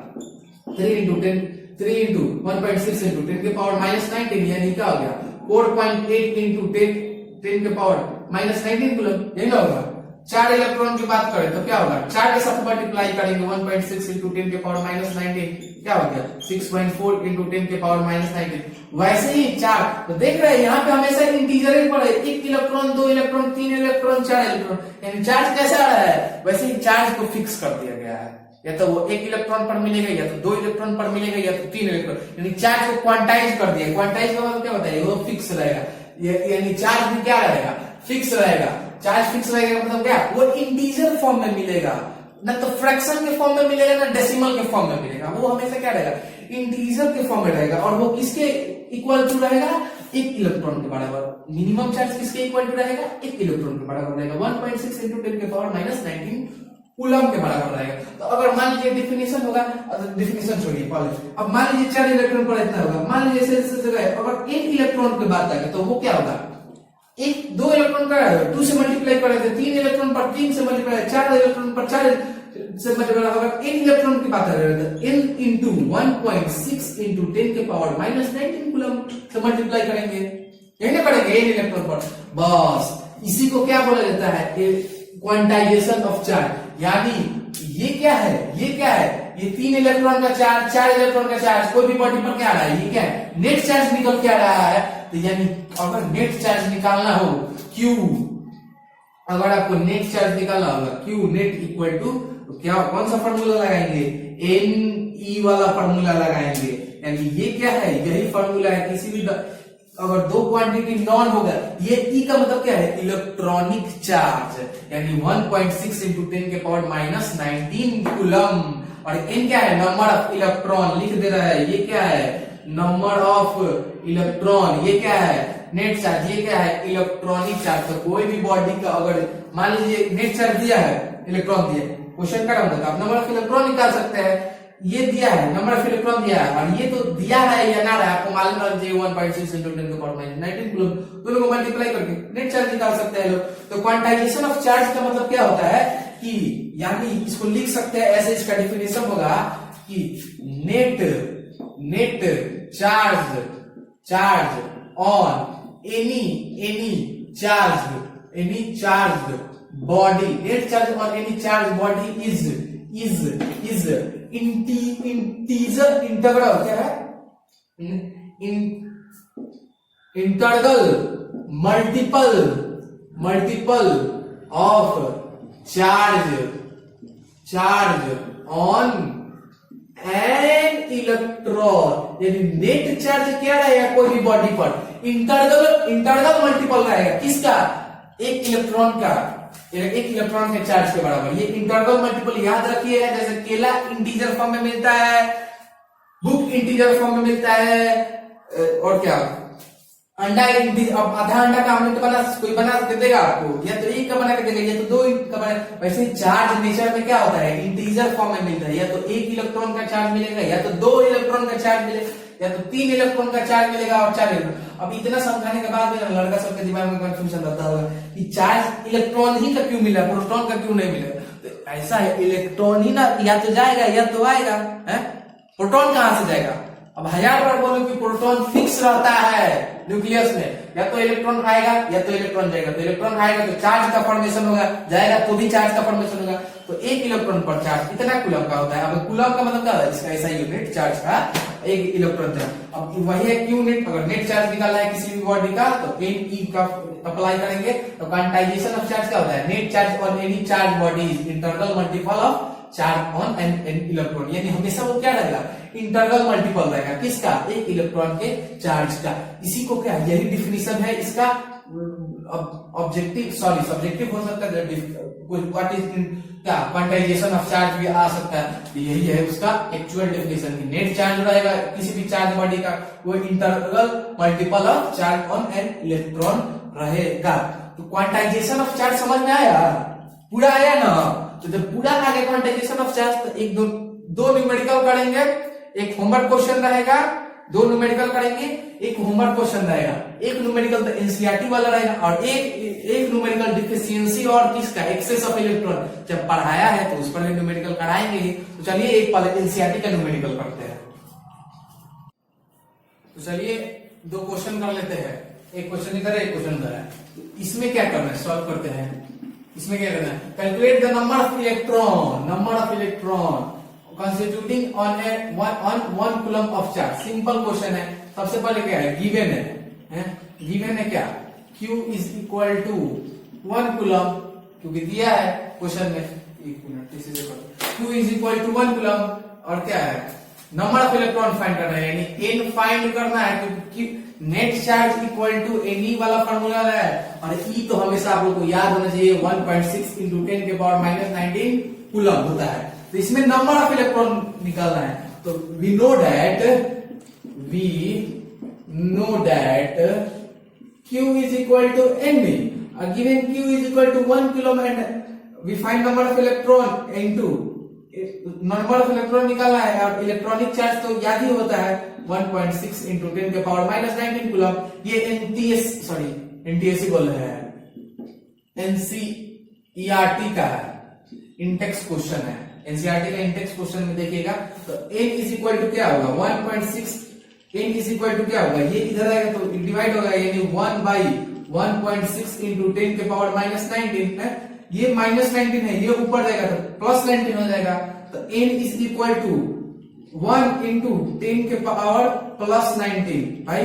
3 into 10 3 into 1.6 into 10 के पावर -19, यानी क्या हो गया 4.8 into 10 के पावर -19 कूलम, यही ना होगा। 4 इलेक्ट्रॉन की बात करें तो क्या होगा, 4 के साथ मल्टीप्लाई करेंगे 1.6 into 10 के पावर -19, क्या हो गया 6.4 into 10 के पावर -19। वैसे ही 4, तो देख रहे हैं यहाँ पे हमेशा इंटीजर ही पड़े, 1 इलेक्ट्रॉन 2 इलेक्ट्रॉन 3 इलेक्ट्रॉन 4 इलेक्ट्रॉन, यानी चार्ज कैसा आ रहा है, वैसे ही चार्ज को फिक्स कर दिया गया है, या तो वो 1 इलेक्ट्रॉन पर मिलेगा या तो 2 इलेक्ट्रॉन पर मिलेगा या तो 3 इलेक्ट्रॉन, यानी चार्ज को क्वांटाइज कर दिया। क्वांटाइज का मतलब क्या बताइए, वो फिक्स रहेगा, यानी चार्ज भी क्या रहेगा, फिक्स रहेगा। चार्ज फिक्स रहेगा मतलब क्या, वो इंटीजर फॉर्म में मिलेगा, ना तो फ्रैक्शन के फॉर्म में मिलेगा ना डेसिमल के फॉर्म में मिलेगा, वो हमेशा क्या रहेगा, इंटीजर के फॉर्म में रहेगा। और वो किसके इक्वल टू रहेगा, 1 इलेक्ट्रॉन के बराबर। मिनिमम चार्ज किसके इक्वल टू रहेगा, 1 इलेक्ट्रॉन के बराबर रहेगा, 1.6 into 10 के पावर -19 कूलम के बराबर रहेगा। तो अगर मान लीजिए डिफिनेशन होगा, डिफिनेशन छोड़िए कॉलेज, अब मान लीजिए 4 इलेक्ट्रॉन पर इतना होगा, मान लीजिए ऐसे जगह अगर 1 इलेक्ट्रॉन की बात करें तो वो क्या होगा, 2 इलेक्ट्रॉन का 2 से मल्टीप्लाई करेंगे, 3 इलेक्ट्रॉन पर 3 से मल्टीप्लाई, 4 इलेक्ट्रॉन पर 4 से मल्टीप्लाई, अगर 1 इलेक्ट्रॉन की बात करें तो n into 1.6 into 10 के पावर -19 कूलम से मल्टीप्लाई करेंगे, यही ना करेंगे 1 इलेक्ट्रॉन पर। बस इसी को क्या बोला जाता है, क्वांटाइजेशन ऑफ चार्ज। यानी ये क्या है, ये क्या है, ये 3 इलेक्ट्रॉन का चार्ज, 4 इलेक्ट्रॉन का चार्ज, कोई भी बॉडी पर क्या आ रहा है, ये क्या है, नेट चार्ज निकल के आ रहा है। तो यानी अगर नेट चार्ज निकालना हो Q, अगर आपको नेट चार्ज निकालना होगा Q नेट इक्वल टू, तो क्या कौन सा फॉर्मूला लगाएंगे, Ne वाला फॉर्मूला लगाएंगे। यानी ये क्या है, यही फॉर्मूला है किसी भी अगर 2 क्वांटिटी नॉन होगा, ये E का मतलब क्या है, इलेक्ट्रॉनिक चार्ज, यानी 1.6 into 10 के पावर -19 कूलम। और N क्या है, नंबर ऑफ इलेक्ट्रॉन लिख दे रहा है, ये क्या है, नंबर ऑफ इलेक्ट्रॉन, ये क्या है, नेट चार्ज, ये क्या है, इलेक्ट्रॉनिक चार्ज। तो कोई भी बॉडी का अगर मान लीजिए नेट चार्ज दिया है, इलेक्ट्रॉन दिया, क्वेश्चन का मतलब आप नंबर ऑफ इलेक्ट्रॉन निकाल सकते हैं, ये दिया है, नंबर ऑफ इलेक्ट्रॉन दिया है, और ये तो दिया है या ना रहा है आपको मालूम है, 1.6 into 10 के पावर -19 कूलम, दोनों को मल्टीप्लाई करके नेट चार्ज निकाल सकते हैं लोग। तो क्वांटाइजेशन ऑफ चार्ज का मतलब क्या होता है कि, यानी इसको लिख सकते हैं ऐसे, इसका डिफिनेशन होगा कि net charge on any charge body, net charge on any charge body is integral क्या है, integral multiple of charge on an electron. यानी नेट चार्ज क्या रहेगा कोई भी बॉडी पर, इंटीग्रल मल्टीपल रहेगा किसका, 1 इलेक्ट्रॉन का, 1 इलेक्ट्रॉन के चार्ज के बराबर। ये इंटीग्रल मल्टीपल याद रखिएगा, जैसे केला इंटीजर फॉर्म में मिलता है, बुक इंटीजर फॉर्म में मिलता है, और क्या अंडा इंटीजर, अब आधा अंडा का हमने तो कोई बना के देगा आपको, या तो 1 का बना के देगा या तो 2 का बना। वैसे चार्ज नेचर में क्या होता है, इंटीजर फॉर्म में मिलता है, या तो 1 इलेक्ट्रॉन का चार्ज मिलेगा या तो 2 इलेक्ट्रॉन का चार्ज मिलेगा या तो 3 इलेक्ट्रॉन का चार्ज मिलेगा और 4 इलेक्ट्रॉन। अब इतना समझाने के बाद भी लड़का सबके दिमाग में कंफ्यूजन रहता होगा कि चार्ज इलेक्ट्रॉन ही का क्यों मिला, प्रोटॉन का क्यों नहीं मिला। तो ऐसा है, इलेक्ट्रॉन ही ना या तो जाएगा या तो आएगा, है प्रोटॉन कहां से जाएगा। अब 1000 बार बोलो कि प्रोटॉन फिक्स रहता है न्यूक्लियस में, या तो इलेक्ट्रॉन आएगा या तो इलेक्ट्रॉन जाएगा। तो इलेक्ट्रॉन आएगा तो चार्ज का फॉर्मेशन होगा, जाएगा तो भी चार्ज का फॉर्मेशन होगा। तो 1 इलेक्ट्रॉन पर चार्ज इतना कूलम का होता है। अब कूलम का मतलब क्या होता है, इसका ऐसा यूनिट चार्ज का 1 इलेक्ट्रॉन चार्ज। अब वही है क्यू नेट, अगर नेट चार्ज निकालना है किसी भी बॉडी का तो Ne का अप्लाई करेंगे। तो क्वांटाइजेशन ऑफ चार्ज क्या होता है, net charge on any charge body is integral multiple of charge on an electron. यानी हमेशा वो क्या रहेगा, इंटीग्रल मल्टीपल रहेगा किसका, 1 इलेक्ट्रॉन के चार्ज का। इसी को क्या, यही डिफिनेशन है इसका ऑब्जेक्टिव सॉरी सब्जेक्टिव हो सकता है, व्हाट इज क्या क्वांटाइजेशन ऑफ चार्ज भी आ सकता है। तो यही है उसका एक्चुअल डेफिनेशन की नेट चार्ज रहेगा किसी भी चार्ज बॉडी का वो integral multiple of charge on an electron रहेगा। तो क्वांटाइजेशन ऑफ चार्ज समझ में आया, पूरा आया ना। तो जब पूरा आ गया क्वांटाइजेशन ऑफ चार्ज तो एक दो न्यूमेरिकल करेंगे, एक होमवर्क क्वेश्चन रहेगा, दो न्यूमेरिकल करेंगे, एक होमवर्क क्वेश्चन रहेगा, एक न्यूमेरिकल तो एनसीईआरटी वाला रहेगा और एक न्यूमेरिकल डिफिशियंसी और किसका एक्सेस ऑफ इलेक्ट्रॉन जब पढ़ाया है तो उस पर न्यूमेरिकल कराएंगे ही। तो चलिए एक पहले एनसीईआरटी का न्यूमेरिकल करते हैं। तो चलिए दो क्वेश्चन कर लेते हैं, एक क्वेश्चन इधर है एक क्वेश्चन इधर है। तो इसमें क्या करना है, सॉल्व करते हैं। इसमें क्या करना है, calculate the number of electron constituting on one coulomb of charge। Simple question है। सबसे पहले क्या है, गिवन है गिवन है क्या, Q is equal to 1 coulomb, क्योंकि दिया है क्वेश्चन में। एक मिनट इसे देखो, Q is equal to 1 coulomb और क्या है, नंबर ऑफ इलेक्ट्रॉन फाइंड करना है, यानी n फाइंड करना है, क्योंकि net charge equal to Ne वाला फॉर्मूला है और E तो हमेशा आप लोग को याद होना चाहिए 1.6 इंटू 10 के पावर माइनस 19 कूलम होता है। तो इसमें नंबर ऑफ इलेक्ट्रॉन निकालना है। तो we know that Q is equal to Ne, given Q is equal to 1 coulomb and we find number of electron into number of electron निकालना है और इलेक्ट्रॉनिक चार्ज तो याद ही होता है 1.6 इंटू 10 के पावर माइनस 19 कूलम। ये एनटीएस ही बोल रहे हैं, एनसीईआरटी का है, इंटेक्स क्वेश्चन है। एनसीईआरटी का इंटेक्स क्वेश्चन में देखिएगा तो n इज इक्वल टू क्या होगा 1.6, n इज इक्वल टू क्या होगा, ये इधर आएगा तो डिवाइड होगा, यानी 1 बाई 1.6 इंटू 10 के पावर माइनस 19 है, ये माइनस 19 है, ये ऊपर जाएगा तो प्लस 19 हो जाएगा। तो n is equal to 1 into 10 के पावर प्लस 19 बाई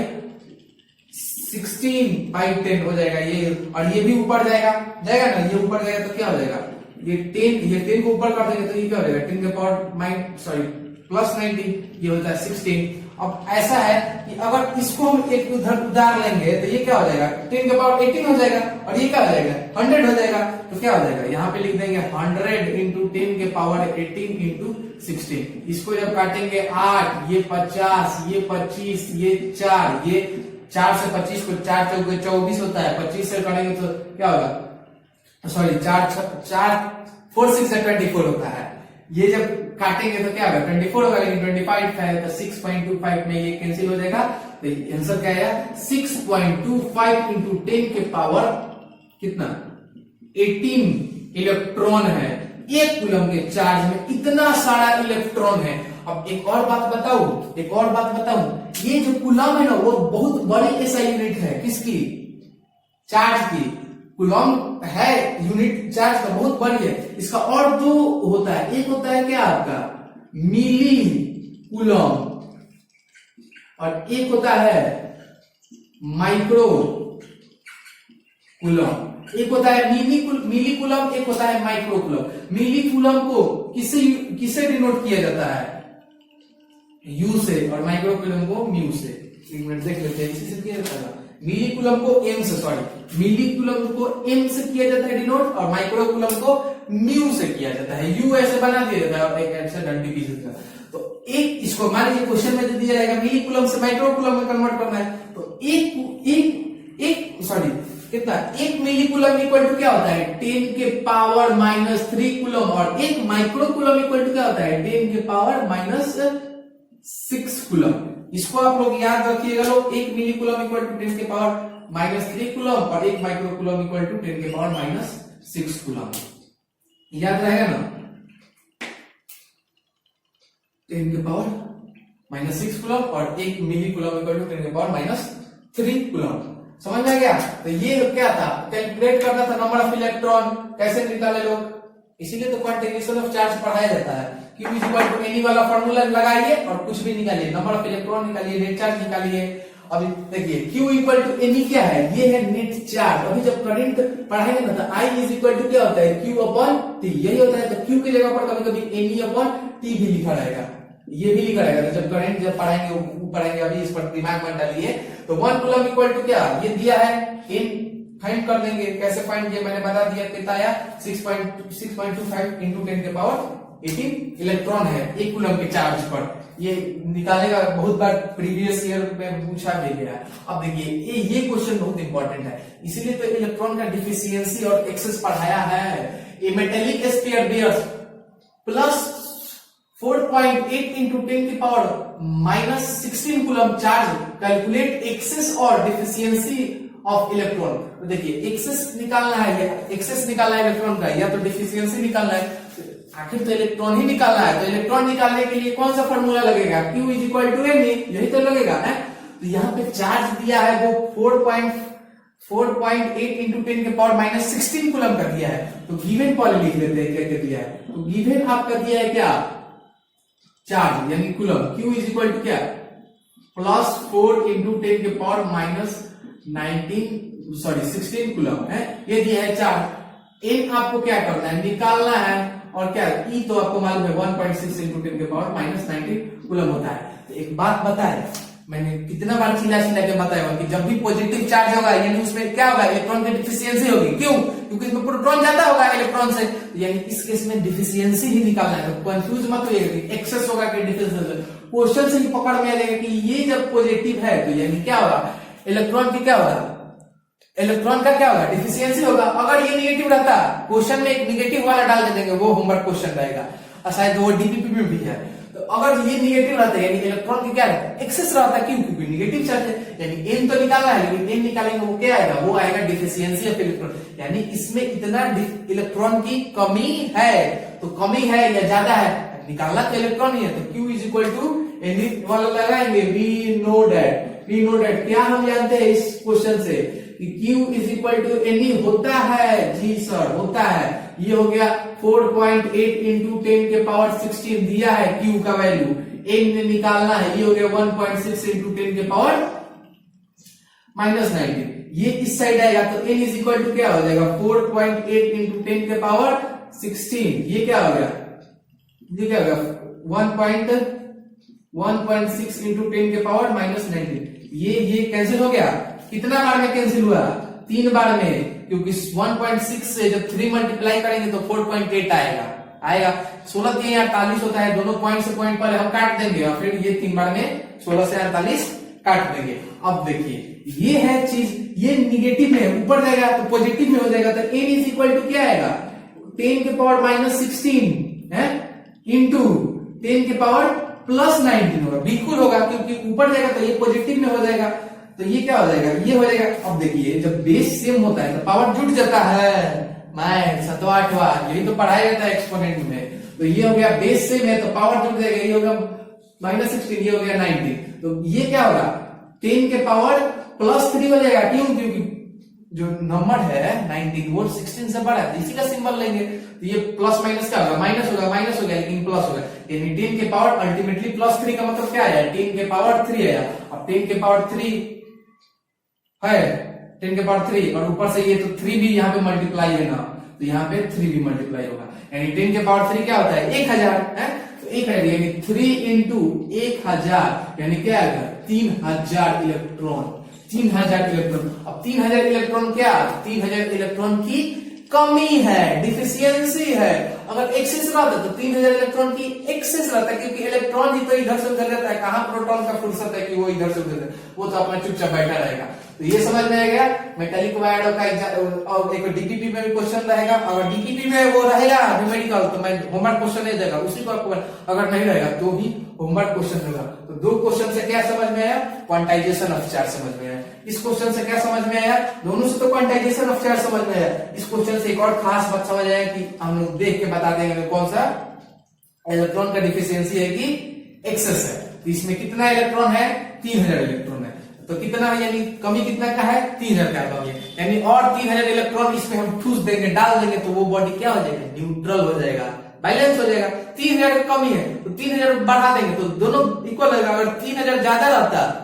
16 बाई 10 हो जाएगा ये, और ये भी ऊपर जाएगा ना, ये ऊपर जाएगा तो क्या हो जाएगा, ये 10 को ऊपर कर देंगे तो ये क्या हो जाएगा 10 के पावर प्लस 19, ये होता है 16। अब ऐसा है कि अगर इसको हम एक उधार लेंगे तो ये क्या हो जाएगा 10 के पावर 18 हो जाएगा और ये क्या हो जाएगा 100 हो जाएगा। तो क्या हो जाएगा, यहाँ पे लिख देंगे 100 इंटू 10 के पावर 18 इंटू 16। इसको जब काटेंगे 8, ये 50, ये 25, ये 4, ये 4 से 25 को 4 चौके 24 होता है, 25 से काटेंगे तो क्या होगा, सॉरी 4 6 से 24 होता है। ये जब काटेंगे तो क्या होगा 24 होगा, लेकिन 25 है तो 6.25 में ये कैंसिल हो जाएगा। तो आंसर क्या आया 6.25 इंटू 10 के पावर कितना 18 इलेक्ट्रॉन है। एक कूलम के चार्ज में इतना सारा इलेक्ट्रॉन है। अब एक और बात बताऊं, ये जो कूलम है ना वो बहुत बड़ी एसआई यूनिट है, किसकी, चार्ज की। कूलम है यूनिट चार्ज का, बहुत बड़ी है। इसका और दो होता है, एक होता है क्या आपका मिली कूलम और एक होता है माइक्रो कूलम। एक होता है मिली कूलम, एक होता है माइक्रो कूलम। मिली कूलम को किसे डिनोट किया जाता है, यू से, और माइक्रो कूलम को म्यू से। एक मिनट देख लेते हैं, इसी से किया जाता है। मिली कूलम को एम से, मिली कूलम को एम से किया जाता है डिनोट, और माइक्रो कूलम को म्यू से किया जाता है। यू ऐसे बना दिया जाता है और एक ऐसे डंडी पीस का। तो एक इसको मान लीजिए क्वेश्चन में दिया जाएगा मिली कूलम से माइक्रो कूलम में कन्वर्ट करना है, तो एक मिली कूलम इक्वल टू क्या होता है 10 के पावर माइनस 3 कूलम, और एक माइक्रो कूलम इक्वल टू क्या होता है 10 के पावर माइनस 6 कूलम। इसको आप लोग याद रखिएगा लोग, एक मिली कूलम इक्वल टू 10 के पावर माइनस 3 कूलम और एक माइक्रो कूलम इक्वल टू 10 के पावर माइनस 6 कूलम। याद रहेगा ना, 10 के पावर माइनस 6 कूलम और एक मिली कूलम इक्वल टू 10 के पावर माइनस 3 कूलम। समझ में आ गया। तो ये क्या था, कैलकुलेट करना था नंबर ऑफ इलेक्ट्रॉन, कैसे निकाले लोग, इसीलिए तो क्वांटिफिकेशन ऑफ चार्ज पढ़ाया जाता है। Q is equal to N वाला फॉर्मूला लगाइए और कुछ भी निकालिए, नंबर ऑफ इलेक्ट्रॉन निकालिए, नेट चार्ज निकालिए। अभी देखिए Q इक्वल टू N क्या है, ये है नेट चार्ज। अभी जब करंट पढ़ाएंगे ना तो I इज इक्वल टू क्या होता है Q अपॉन T, यही होता है। तो Q की जगह पर कभी कभी Ne अपॉन T भी लिखा रहेगा, ये भी लिखा रहेगा। तो जब करंट जब पढ़ाएंगे, अभी इस पर दिमाग में डालिए। तो 1 कूलम इक्वल टू क्या, ये दिया है फाइंड कर लेंगे। कैसे फाइंड किया मैंने बता दिया, कितना आया 6.25 इंटू 10 के पावर 18 इलेक्ट्रॉन है 1 कूलम के चार्ज पर। ये निकालने का बहुत बार प्रीवियस ईयर में पूछा भी गया। अब देखिए ये क्वेश्चन बहुत इंपॉर्टेंट है, इसीलिए तो इलेक्ट्रॉन का डिफिशियंसी और एक्सेस पढ़ाया है। A metallic sphere bears plus 4.8 into 10 की power minus 16 coulomb charge, calculate excess और डिफिशियंसी ऑफ इलेक्ट्रॉन। तो देखिए एक्सेस निकालना है, या एक्सेस निकालना है इलेक्ट्रॉन का, या तो डिफिशियंसी निकालना है। आखिर तो इलेक्ट्रॉन ही निकालना है, तो इलेक्ट्रॉन निकालने के लिए कौन सा फॉर्मूला लगेगा, Q is equal to N, यही तो लगेगा है। तो यहाँ पे चार्ज दिया है वो 4.8 इंटू 10 के पावर माइनस 16 कूलम का दिया है। तो गिवन पॉइंट लिख लेते हैं क्या दिया है। तो गिवन आपका दिया है क्या, चार्ज यानी coulomb, Q is equal to क्या प्लस 4 इंटू 10 के पावर माइनस 16 कूलम है, ये दिया है चार्ज। एन आपको क्या करना है, निकालना है, और क्या ई तो आपको मालूम है 1.6 इंटू 10 के पावर माइनस 19 कूलम होता है। तो एक बात बताए, मैंने कितना बार चिल्ला के बताया कि जब भी पॉजिटिव चार्ज होगा यानी उसमें क्या होगा, इलेक्ट्रॉन की डिफिशियंसी होगी। क्यों, क्योंकि इसमें प्रोटॉन ज्यादा होगा इलेक्ट्रॉन से, यानी इस केस में डिफिशियंसी ही निकालना है। तो कंफ्यूज मत होइए एक्सेस होगा कि डिफिशियंसी, क्वेश्चन से ही पकड़ में आ जाएगा कि ये जब पॉजिटिव है तो यानी क्या होगा, इलेक्ट्रॉन की क्या होगा, इलेक्ट्रॉन का क्या होगा, डिफिशियंसी होगा। अगर ये निगेटिव रहता, क्वेश्चन में एक निगेटिव वाला डाल देंगे, वो होमवर्क क्वेश्चन रहेगा, और शायद वो डीपीपी में भी है। तो अगर ये निगेटिव रहता है यानी इलेक्ट्रॉन की क्या रहता, एक्सेस रहता, क्यों, क्योंकि निगेटिव चार्ज है, यानी एन तो निकालना है, लेकिन एन निकालेंगे वो क्या आएगा, वो आएगा डिफिशियंसी ऑफ इलेक्ट्रॉन, यानी इसमें इतना इलेक्ट्रॉन की कमी है। तो कमी है या ज्यादा है, निकालना तो इलेक्ट्रॉन ही है। तो Q is equal to N वाला लगाएंगे, वी नो डेट क्या हम जानते हैं इस क्वेश्चन से कि Q is equal to N होता है, जी सर होता है। ये हो गया 4.8 इंटू 10 के पावर 16 दिया है Q का वैल्यू, एन ने निकालना है, ये हो गया 1.6 इंटू 10 के पावर माइनस 19। ये इस साइड आएगा तो n इज इक्वल टू क्या हो जाएगा 4.8 इंटू 10 के पावर 16, ये क्या हो गया, ये क्या हो गया 1.6 इंटू 10 के पावर माइनस 19। ये कैंसिल हो गया, कितना बार में कैंसिल हुआ, 3 बार में, क्योंकि 1.6 से जब 3 मल्टीप्लाई करेंगे तो 4.8 आएगा 16 3 48 होता है, दोनों पॉइंट से पॉइंट पर हम काट देंगे और फिर ये 3 बार में 16 से 48 काट देंगे। अब देखिए ये है चीज, ये निगेटिव में ऊपर जाएगा तो पॉजिटिव में हो जाएगा, तो n इज इक्वल टू क्या आएगा 10 के पावर माइनस 16 है इंटू 10 के पावर प्लस 19 होगा, बिल्कुल होगा, क्योंकि ऊपर जाएगा तो ये पॉजिटिव में हो जाएगा, तो ये क्या हो जाएगा, ये हो जाएगा। अब देखिए जब बेस सेम होता है तो पावर जुड़ जाता है, मैं 7वां 8वां यही तो पढ़ाया जाता है एक्सपोनेंट में। तो ये हो गया बेस सेम है तो पावर जुड़ जाएगा, ये होगा माइनस 16, ये हो गया 19। तो ये क्या होगा 10 के पावर प्लस 3 हो जाएगा, क्यों, क्योंकि जो नंबर है 19 वो 16 से बड़ा है, इसी का सिंबल लेंगे। तो ये प्लस माइनस क्या होगा, माइनस होगा लेकिन प्लस होगा, यानी 10 के पावर अल्टीमेटली प्लस 3 का मतलब क्या आया, 10 के पावर 3 आया। अब 10 के पावर 3 है, 10 के पावर 3 और ऊपर से ये तो 3 भी यहाँ पे मल्टीप्लाई है ना, तो यहाँ पे 3 भी मल्टीप्लाई होगा, यानी 10 के पावर 3 क्या होता है 1000 है, तो 1000 यानी 3 इंटू 1000 यानी क्या आएगा 3000 इलेक्ट्रॉन, 3000 इलेक्ट्रॉन। अब 3000 इलेक्ट्रॉन क्या, 3000 इलेक्ट्रॉन की कमी है, डिफिशियंसी है। अगर एक्सेस रहता तो 3000 इलेक्ट्रॉन की एक्सेस रहता, क्योंकि इलेक्ट्रॉन ही तो इधर से उधर रहता है, कहां प्रोटॉन का फुर्सत है कि वो इधर से उधर, वो तो अपना चुपचाप बैठा रहेगा। तो ये समझ में आ गया मेटालिक वायर्ड का। और एक डीपीपी में भी क्वेश्चन रहेगा, अगर डीपीपी में वो रहेगा न्यूमेरिकल तो मैं होमवर्क क्वेश्चन नहीं देगा, उसी को आपको, अगर नहीं रहेगा तो ही होमवर्क क्वेश्चन होगा। तो 2 क्वेश्चन से क्या समझ में आया, क्वांटाइजेशन ऑफ चार्ज समझ में आया। इस क्वेश्चन से क्या समझ में आया, दोनों से तो क्वांटाइजेशन ऑफ चार्ज समझ में आया। इस क्वेश्चन से एक और खास बात समझ आया कि हम लोग देख के बता देंगे कौन सा इलेक्ट्रॉन का डिफिशियंसी है कि एक्सेस है। तो इसमें कितना इलेक्ट्रॉन है, 3000 इलेक्ट्रॉन है, तो कितना है यानी कमी कितना का है 3000 का कमी है, यानी और 3000 इलेक्ट्रॉन इसमें हम ठूस देंगे, डाल देंगे, तो वो बॉडी क्या हो जाएगा, न्यूट्रल हो जाएगा, बैलेंस हो जाएगा। 3000 की कमी है तो 3000 बढ़ा देंगे तो दोनों इक्वल रहेगा। अगर 3000 ज्यादा रहता,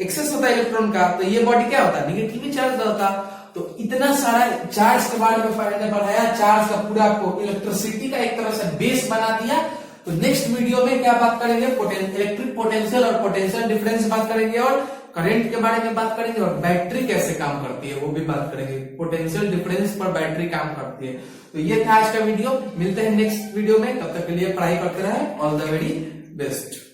एक्सेस होता है इलेक्ट्रॉन का, तो ये बॉडी क्या होता, निगेटिवली चार्ज रहता। तो इतना सारा चार्ज के बारे में पढ़ाया, चार्ज का पूरा आपको इलेक्ट्रिसिटी का एक तरह से बेस बना दिया। तो नेक्स्ट वीडियो में क्या बात करेंगे, इलेक्ट्रिक पोटेंशियल और पोटेंशियल डिफरेंस बात करेंगे, और करंट के बारे में बात करेंगे और बैटरी कैसे काम करती है वो भी बात करेंगे। पोटेंशियल डिफरेंस पर बैटरी काम करती है। तो ये था आज का वीडियो, मिलते हैं नेक्स्ट वीडियो में, तब तक के लिए पढ़ाई करते रहे। All the very best.